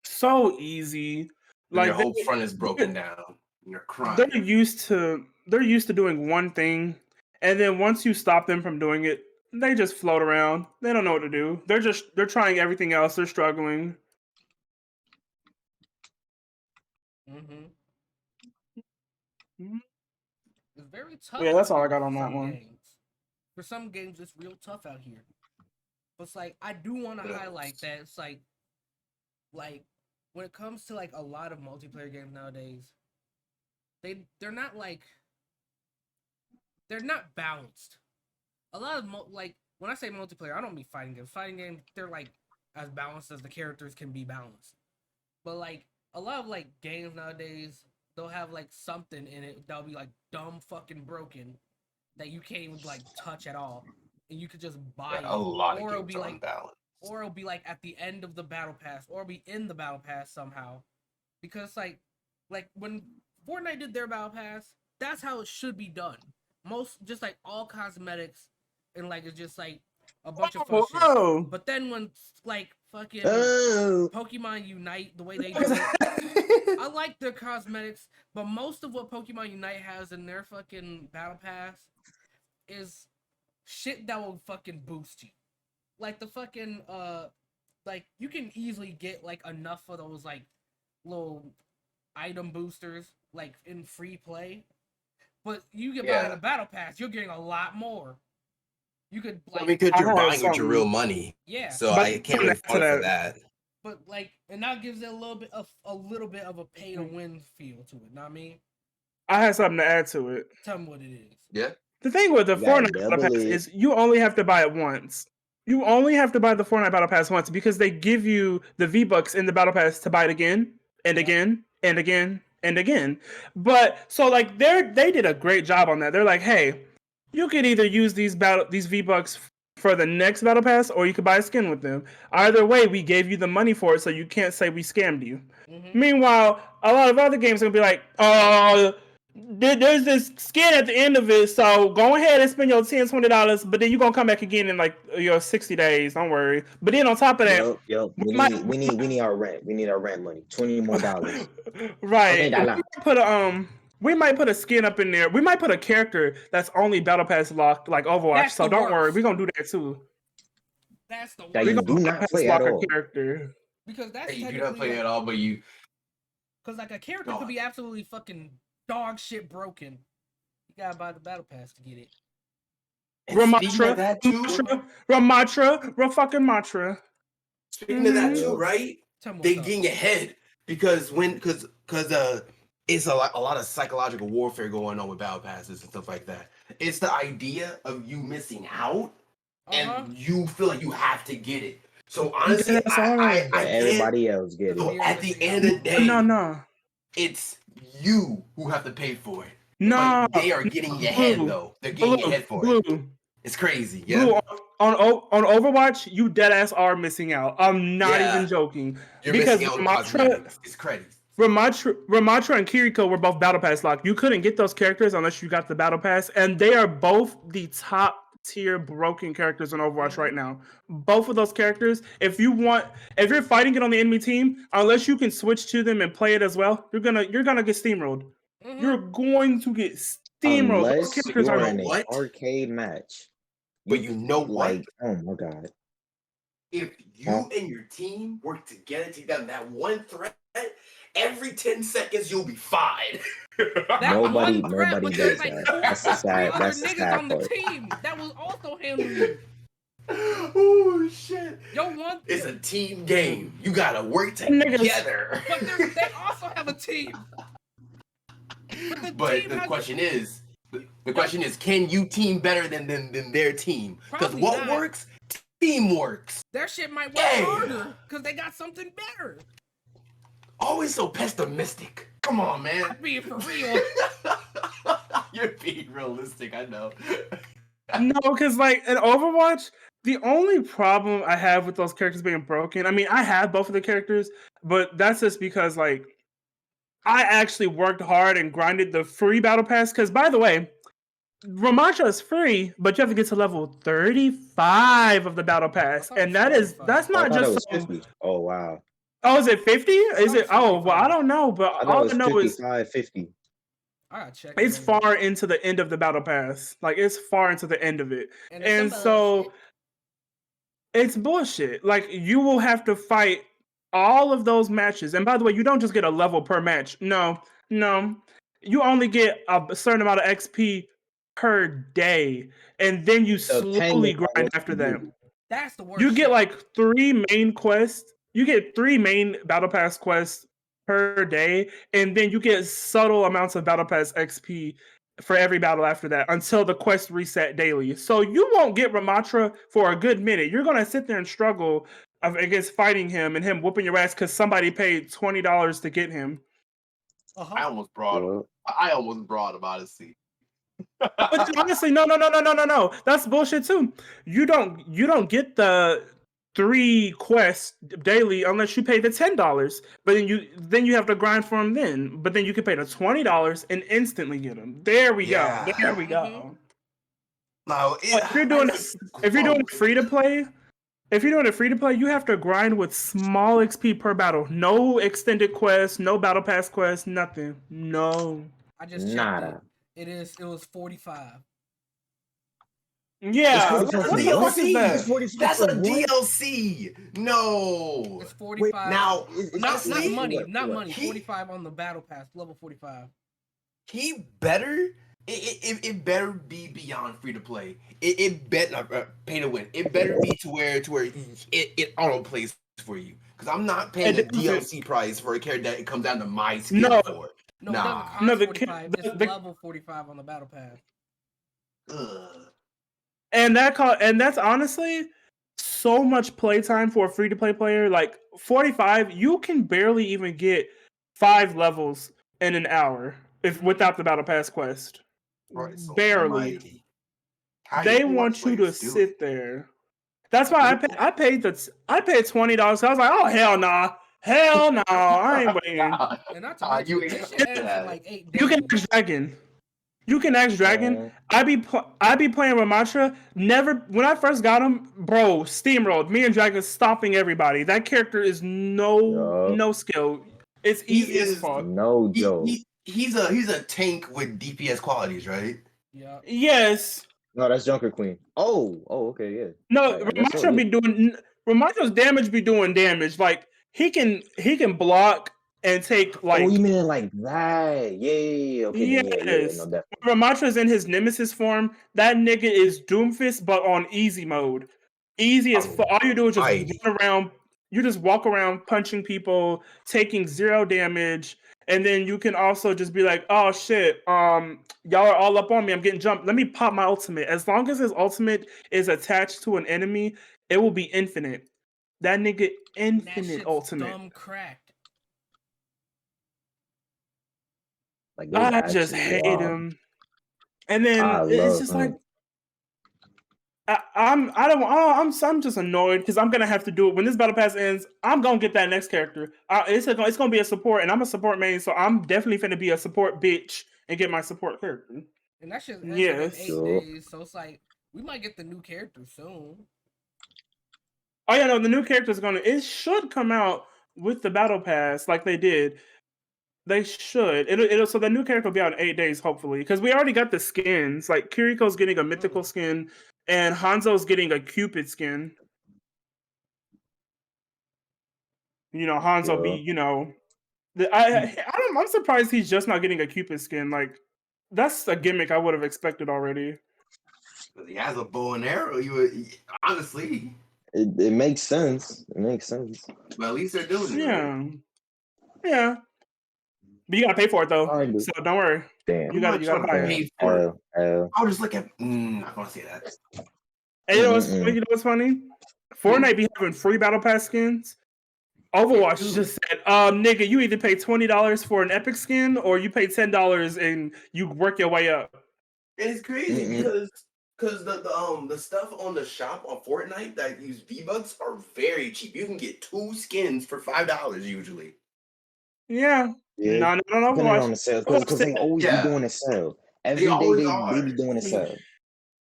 So easy. And your Like whole front is broken down. And you're they're crying. they're used to doing one thing, and then once you stop them from doing it, they just float around. They don't know what to do. They're trying everything else. They're struggling. Mm-hmm. Mhm. It's very tough Yeah, out that's all I here got for on that some one. games. For some games, it's real tough out here. But it's like I do want to Yeah. highlight that it's like when it comes to like a lot of multiplayer games nowadays, they're not like they're not balanced. A lot of like when I say multiplayer, I don't mean fighting games. Fighting games, they're like as balanced as the characters can be balanced. But like a lot of like games nowadays, they'll have like something in it that'll be like dumb fucking broken that you can't even like touch at all, and you could just buy Yeah, a it, lot of or it'll games be are like, unbalanced. or it'll be like at the end of the battle pass, or it'll be in the battle pass somehow, because like when Fortnite did their battle pass, that's how it should be done. Most just like all cosmetics, and like it's just like a bunch of fun shit. Oh, But then when like fucking Oh, Pokemon Unite, the way they do it, I like their cosmetics, but most of what Pokemon Unite has in their fucking battle pass is shit that will fucking boost you. Like the fucking like you can easily get like enough of those like little item boosters like in free play. But you get buying the battle pass, you're getting a lot more. You could I like mean, because I you're have buying with your something, real money. yeah. So but I can't really to fault it for that, that. But like and that gives it a little bit of a pay to win feel to it, know what I mean? I have something to add to it. Tell me what it is. Yeah. The thing with the you gotta Fortnite Battle double Pass it. is you only have to buy it once. You only have to buy the Fortnite Battle Pass once because they give you the V-Bucks in the Battle Pass to buy it again and Yep. again and again and again. But so like they did a great job on that. They're like, hey, you could either use these V-Bucks for the next Battle Pass or you could buy a skin with them. Either way, we gave you the money for it, so you can't say we scammed you. Mm-hmm. Meanwhile, a lot of other games are gonna be like, oh, there's this skin at the end of it, so go ahead and spend your $10, $20, but then you're gonna come back again in like your 60 days. Don't worry. But then on top of that, Yup. we might We need our rent. We need our rent money. $20 more. right. $20. We might put a skin up in there. We might put a character that's only battle pass locked, like Overwatch. That's So the don't worry, worst. we're gonna do that too. That's the That We're you worst. do gonna not battle pass play at lock a all. character. Because that's Hey, you do technically not play like, at all, but you. because like a character could be absolutely fucking dog shit broken. You gotta buy the battle pass to get it. And speaking of that too, Ramatra. speaking of that Mhm. too, right? Tell me They what's up. getting ahead because it's a lot of psychological warfare going on with battle passes and stuff like that. It's the idea of you missing out and you feel like you have to get it. So honestly, Yeah, that's all right. But everybody else get So it. at the end of the day, No. it's you who have to pay for it. No, But they are getting ahead Blue. though. They're getting ahead for it. Blue. It's crazy. Yeah. Blue, on Overwatch, you dead ass are missing out. I'm not Yeah. even joking. You're because missing out on cosmetics. It's credits. Ramatra and Kiriko were both Battle Pass locked. You couldn't get those characters unless you got the Battle Pass, and they are both the top tier broken characters in Overwatch right now. Both of those characters, if you're fighting it on the enemy team, unless you can switch to them and play it as well, you're gonna get steamrolled. You're going to get Steamroll. Those Unless characters you're are in an what? arcade match. But you know what? Like, oh my god. If you and your team work together to take down that one threat, every 10 seconds you'll be fine. That Nobody one threat, but does there's like that. four, That's the three sad. other That's the niggas sad on the part. team that will also handle you. Oh shit! Yo, one. It's a team game. You gotta work Niggas. together. But they also have a team. But the question is, can you team better than their team? Because Probably what not. works? Team works. Their shit might work Hey. harder because they got something better. Always so pessimistic. Come on, man. I'm being for real. You're being realistic, I know. No, because like in Overwatch, the only problem I have with those characters being broken, I mean, I have both of the characters, but that's just because like I actually worked hard and grinded the free battle pass. Because by the way, Ramattra is free, but you have to get to level 35 of the battle pass, thought it and was 45. that's I not thought it just was some- 50. Oh wow. Oh, is it 50? Is thought it? it was Oh, well, I 45. don't know, but I thought all it I was know is 55, 50. I gotta check. it's it. far into the end of the battle pass. Like it's far into the end of it. And, it's And some so bullshit. it's bullshit. Like you will have to fight all of those matches. And by the way, you don't just get a level per match. No. You only get a certain amount of XP per day. And then you slowly Depending on grind what after you that. do. That's the worst. You get shit. like 3 main quests. You get 3 main battle pass quests per day, and then you get subtle amounts of battle pass XP for every battle after that until the quest reset daily. So you won't get Ramattra for a good minute. You're gonna sit there and struggle against fighting him and him whooping your ass because somebody paid $20 to get him. I almost brought him. Well, I almost brought him, honestly. But honestly, no. That's bullshit too. You don't get the 3 quests daily unless you pay the $10. But then you have to grind for them then. But then you can pay the $20 and instantly get them. There we Yeah. go. There we go. No, But if you're doing it free to play, you have to grind with small XP per battle. No extended quests, no battle pass quests, nothing. No. I just checked nada. it. It was 45. Yeah. It's What 45 the for fuck is that? It's 45 That's for a what? DLC. No. It's 45. Now, not honestly, money. what- Not what? money. 45 on the battle pass, level 45. he better. It better be beyond free to play. It better pay to win. It better be to where it auto plays for you. Because I'm not paying the It doesn't- DLC price for a character that it comes down to my skill No. for. No, Nah. it doesn't cost No, the 45. the- It's the- level 45 on the battle pass. Ugh. And that's honestly so much playtime for a free to play player. Like 45, you can barely even get 5 levels in an hour if without the battle pass quest. Right, so Barely. almighty. How They Overwatch want you to players do it? sit there. That's why I paid $20. So I was like, oh hell nah. Hell no, I ain't waiting. And not to mention, you this shit ends in like 8 days. You can ask Dragon. Uh, I be playing Ramattra. Never when I first got him, bro, steamrolled. Me and Dragon stomping everybody. That character is no skill. It's He easy as is- fuck. No joke. He's a tank with DPS qualities, right? Yeah. Yes. No, that's Junker Queen. Oh, okay, yeah. No, I guess so, Ramattra be yeah. doing Ramatra's damage be doing damage. Like he can block and take like Oh, you mean it like that? Yeah. Okay, then yeah. Yes. No, definitely. Ramatra's in his nemesis form. That nigga is Doomfist, but on easy mode. Easy as fuck. All you do is just Almighty. run around. You just walk around punching people, taking 0 damage, and then you can also just be like, "Oh shit, y'all are all up on me. I'm getting jumped. Let me pop my ultimate." As long as his ultimate is attached to an enemy, it will be infinite. That nigga And that infinite shit's ultimate. dumb cracked. Like I just actually hate wild. him. And then I it's love just him. like I'm just annoyed because I'm gonna have to do it when this battle pass ends. I'm gonna get that next character. It's gonna be a support, and I'm a support main, so I'm definitely gonna be a support bitch and get my support character. And that shit ends like Yes. in 8 Sure. days. So it's like, we might get the new character soon. Oh yeah, no, the new character is gonna. It should come out with the battle pass like they did. They should. It'll so the new character will be out in 8 days, hopefully. Because we already got the skins. Like Kiriko's getting a mythical skin, and Hanzo's getting a Cupid skin. Hanzo be, I'm surprised he's just not getting a Cupid skin. Like, that's a gimmick I would have expected already. He has a bow and arrow. Honestly, it makes sense. It makes sense. But at least they're doing it. Yeah. Yeah. But you gotta pay for it though. Alright, So don't worry. Damn. You gotta buy it. Pay for it. I'll just look at. Not gonna say that. And you know what's funny? Fortnite be having free battle pass skins. Overwatch just said, nigga, you either pay $20 for an epic skin or you pay $10 and you work your way up. And it's crazy because the stuff on the shop on Fortnite that use V-Bucks are very cheap. You can get 2 skins for $5 usually. Yeah. Yeah. No, Depending Overwatch. on the sale, because they always be doing a sale. Every day they be doing a sale.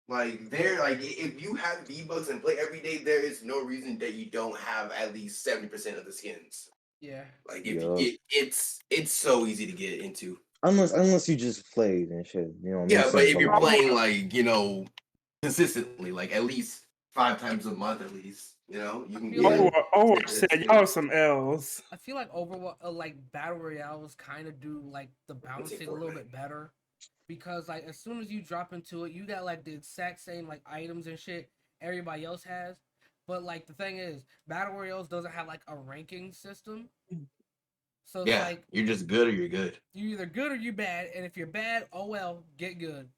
Like if you have V-Bucks and play every day, there is no reason that you don't have at least 70% of the skins. Yeah. Like if you get, it's so easy to get into. Unless you just played and shit, Yeah, but if you're playing like consistently, like at least 5 times a month at least, you can get. Overwatch said y'all are some L's. I feel like Overwatch, like battle royales, kind of do like the balancing a little bit better. Because like as soon as you drop into it, you got like the exact same like items and shit everybody else has. But like the thing is, battle royales doesn't have like a ranking system. So it's like you're just good or you're good. You're either good or you bad, and if you're bad, oh well, get good.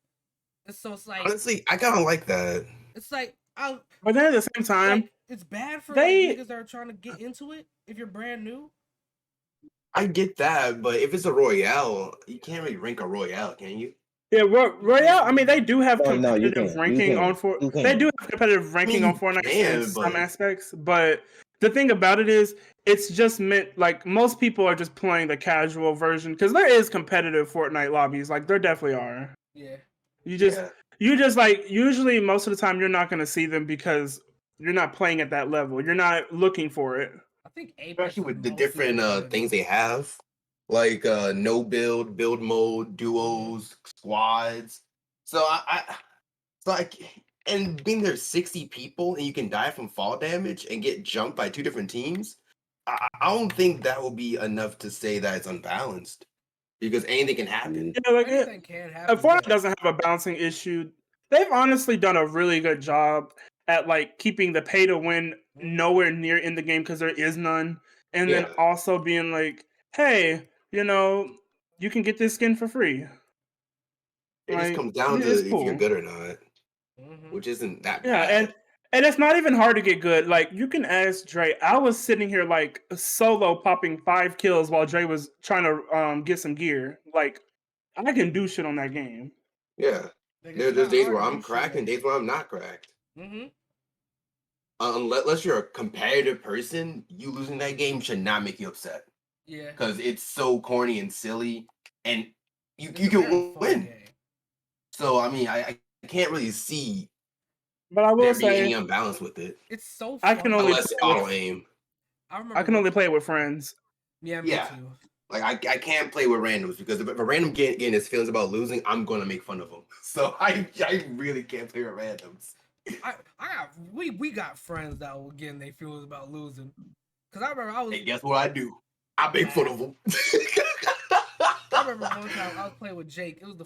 And so it's like honestly, I kind of like that. It's like but then at the same time, like, it's bad for niggas that are trying to get into it if you're brand new. I get that, but if it's a royale, you can't really rank a royale, can you? Yeah, royale. I mean, they do have competitive ranking on Fortnite. They do have competitive ranking on Fortnite in some aspects, but the thing about it is, it's just meant like most people are just playing the casual version because there is competitive Fortnite lobbies. Like there definitely are. Yeah. You just like usually most of the time you're not going to see them because you're not playing at that level. You're not looking for it. I think especially with the different things they have, like no build mode, duos, squads. So and being there's 60 people and you can die from fall damage and get jumped by 2 different teams. I don't think that will be enough to say that it's unbalanced because anything can happen. Yeah, like anything can happen. Fortnite doesn't have a balancing issue. They've honestly done a really good job at like keeping the pay to win nowhere near in the game because there is none, and then also being like, hey, you can get this skin for free. It just comes down to if you're good or not, which isn't that bad. And it's not even hard to get good. Like you can ask Dre. I was sitting here like solo popping 5 kills while Dre was trying to get some gear. Like I can do shit on that game. Yeah, there's days where I'm cracked and days where I'm not cracked. Unless you're a competitive person, you losing that game should not make you upset. Yeah, because it's so corny and silly, and you can win. Game. So I mean, I can't really see. But I will say any unbalance with it. It's so. I can only auto aim. I can only play it with friends. Yeah, me too. Like I can't play with randoms because if a random getting his feelings about losing, I'm gonna make fun of him. So I really can't play with randoms. We got friends that were getting their feelings about losing. Cause I remember I was. Hey, guess what I do? I make fun of them. I remember one time I was playing with Jake. It was the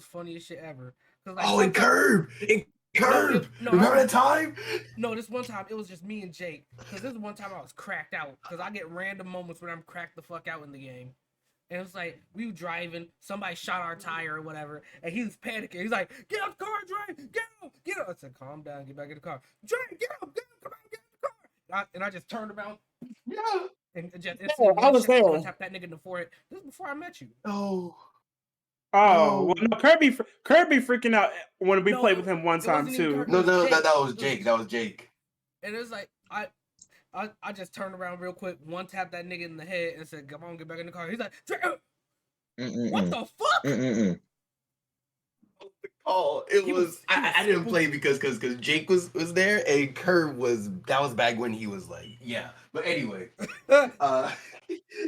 funniest shit ever. Like, and Curb. Remember that time? No, this one time it was just me and Jake. Because this is one time I was cracked out. Because I get random moments when I'm cracked the fuck out in the game. And it was like, we were driving, somebody shot our tire or whatever, and he was panicking. He's like, get out the car, Dre! Get out! I said, calm down, get back in the car. Dre, get out! Come on, get in the car! And I just turned around. Yeah. And just I was there. Tap that nigga in the forehead. This is before I met you. Oh. Well, no, Kirby freaking out when we played with him one time too. No, that was Jake. That was Jake. And it was like I just turned around real quick, one tapped that nigga in the head and said, "Come on, get back in the car." He's like, "What the fuck?" Oh, it was. I didn't play because Jake was there and Kerr was. That was back when he was like, yeah. But anyway,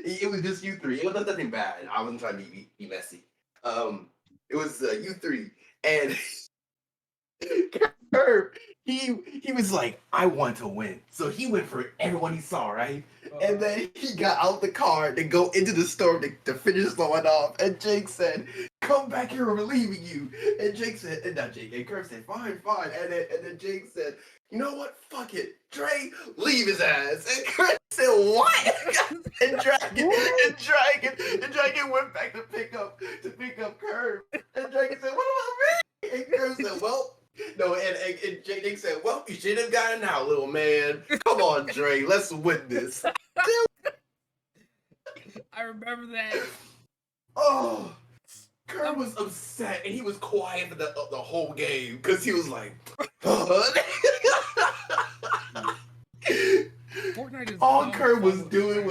It was just you three. It was nothing bad. I wasn't trying to be messy. It was you three, and Curb. He was like, I want to win, so he went for everyone he saw, right? And then he got out the car to go into the store to finish someone off. And Jake said, "Come back here, we're relieving you." And Jake said, and not Jake. And Curb said, "Fine, fine." And then Jake said, "You know what? Fuck it, Dre, leave his ass." And Curb said, "What?" and Dragon went back to pick up Curb. And Dragon said, "What about me?" And Curb said, "Well." No, and Jake said, "Well, you should have gotten out, little man. Come on, Dre, let's win this." I remember that. Oh, Kurt was upset, and he was quiet for the whole game because he was like, Fortnite is all Kurt was doing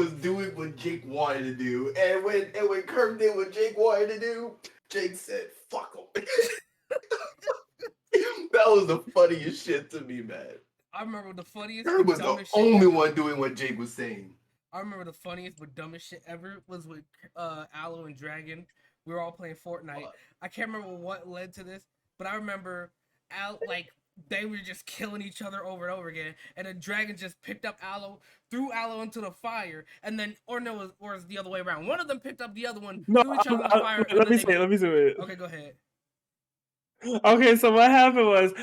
what Jake wanted to do, and when Kurt did what Jake wanted to do, Jake said, "Fuck him." That was the funniest shit to me, man. I remember the funniest. Kurt was the only one doing what Jake was saying. I remember the funniest but dumbest shit ever was with Aloe and Dragon. We were all playing Fortnite. What? I can't remember what led to this, but I remember they were just killing each other over and over again, and then Dragon just picked up Aloe, threw Aloe into the fire, and then or it was the other way around. One of them picked up the other one, threw each other in the fire. Let me see it. Okay, go ahead. Okay, so what happened was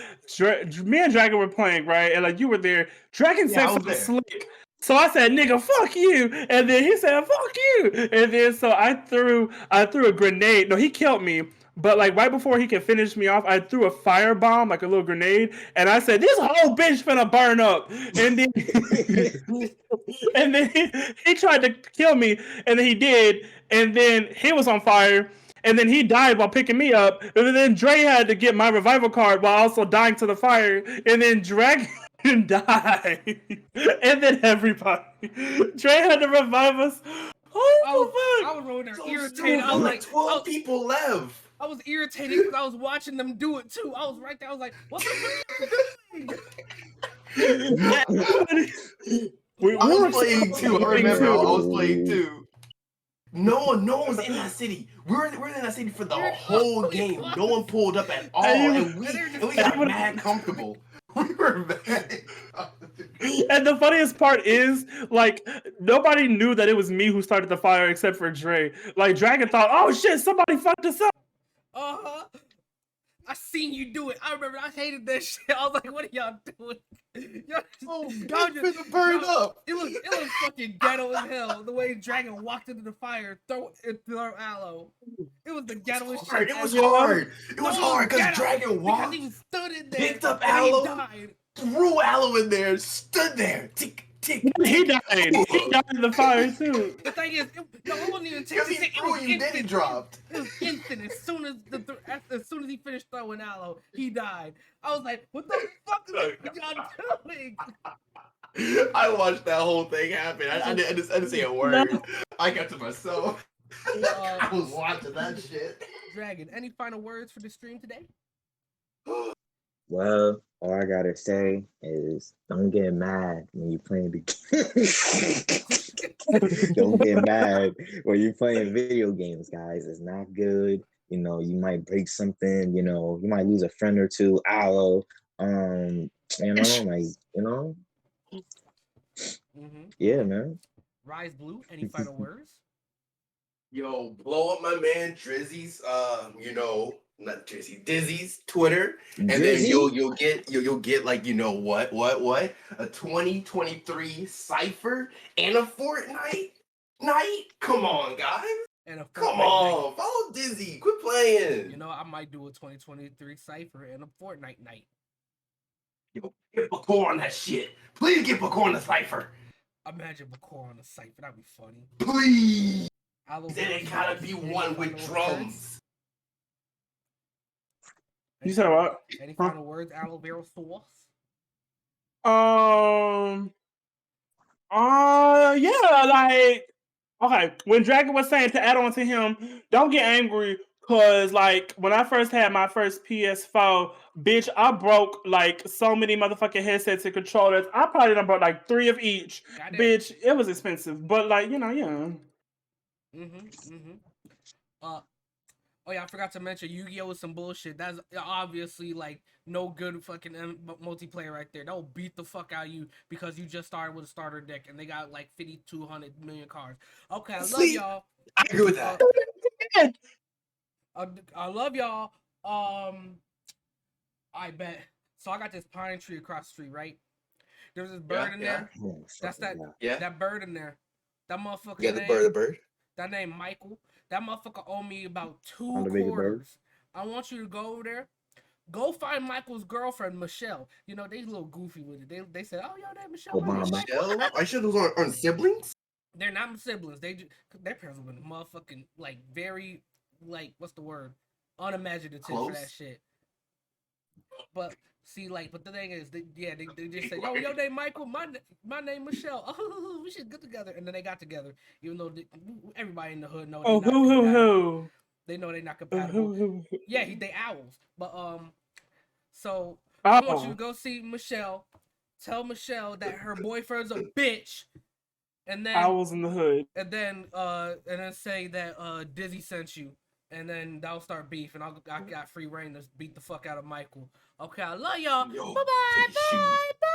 me and Dragon were playing, right? And like you were there. Dragon said something slick. So I said, "Nigga, fuck you." And then he said, "Fuck you." And then so I threw a grenade. No, he killed me. But like right before he could finish me off, I threw a firebomb, like a little grenade, and I said, "This whole bitch finna burn up." And then and then he tried to kill me, and then he did, and then he was on fire. And then he died while picking me up. And then Dre had to get my revival card while also dying to the fire. And then Dragon died. And then everybody. Dre had to revive us. I was over there irritated. I was like, 12 people left. I was irritated because I was watching them do it too. I was right there. I was like, "What the fuck are you doing?" I was playing too. I remember I was playing too. No one was in that city. We were in that city for the whole game. No one pulled up at all, and we got mad comfortable. We were mad. And the funniest part is, like, nobody knew that it was me who started the fire except for Dre. Like, Dragon thought, "Oh shit, somebody fucked us up." I seen you do it. I remember I hated that shit. I was like, "What are y'all doing?" Y'all just burned up. It was fucking ghetto as hell. The way Dragon walked into the fire, throw Aloe. It was the ghettoest shit. It was hard. It was hard because Dragon walked, because he stood in there, picked up and Aloe, he died. threw Aloe in there, stood there, tick, tick. He died. He died in the fire too. The thing is, it wasn't even Because he threw you, then he dropped. It was instant. As soon as he finished throwing Aloe, he died. I was like, "What the fuck is y'all doing?" I watched that whole thing happen. I didn't say a word. No. I kept to myself. I was watching that shit. Dragon, any final words for the stream today? Well, all I gotta say is don't get mad when you're playing don't get mad when you're playing video games, guys. It's not good. You know, you might break something, you know, you might lose a friend or two, Aloe. Yeah, man. Rise Blue, any final words? Yo, blow up my man Drizzy's not Drizzy, Dizzy's Twitter, and then you'll get like what a 2023 cipher and a Fortnite night. Come on, guys. And a Come on, follow Dizzy. Quit playing. I might do a 2023 cipher and a Fortnite night. Yo, get Bakor on that shit. Please get Bakor on the cipher. Imagine Bakor on the cipher. That'd be funny. Please. Then it gotta be one with drums. You said what? Any final words, aloe vera sauce? Yeah, like, okay, when Dragon was saying to add on to him, don't get angry, because, like, when I first had my first PS4, bitch, I broke, like, so many motherfucking headsets and controllers. I probably done bought, like, 3 of each. Bitch, it was expensive, but, like, yeah. Uh, oh yeah, I forgot to mention Yu-Gi-Oh is some bullshit. That's obviously like no good fucking multiplayer right there. That will beat the fuck out of you because you just started with a starter deck and they got like 5,200 million cards. Okay, I love See, y'all. I agree with that. I love y'all. I bet. So I got this pine tree across the street, right? There's this bird in there. Oh, That's that Yeah. that bird in there. That motherfucker Yeah, name. the bird. That name Michael. That motherfucker owe me about I'm 2 the bigger bird. quarters. I want you to go over there. Go find Michael's girlfriend, Michelle. You know, they a little goofy with it. They said, oh, yo, that Michelle. Obama. Michelle? I should have on siblings. They're not siblings. Their parents were motherfucking, like, very, like, what's the word? Unimaginative for that Close? shit. But, see, like, but the thing is, they just said, yo, name Michael, my name Michelle. Oh, we should get together. And then they got together, even though everybody in the hood know Oh, they're not compatible. who. They know they're not compatible. Who. Yeah, they owls. But so I want you to Oh, go see Michelle. Tell Michelle that her boyfriend's a bitch, and then owls in the hood. and then say that Dizzy sent you, and then that'll start beef, and I got free reign to beat the fuck out of Michael. Okay, I love y'all. Yo, Bye bye. take your shoes. Bye.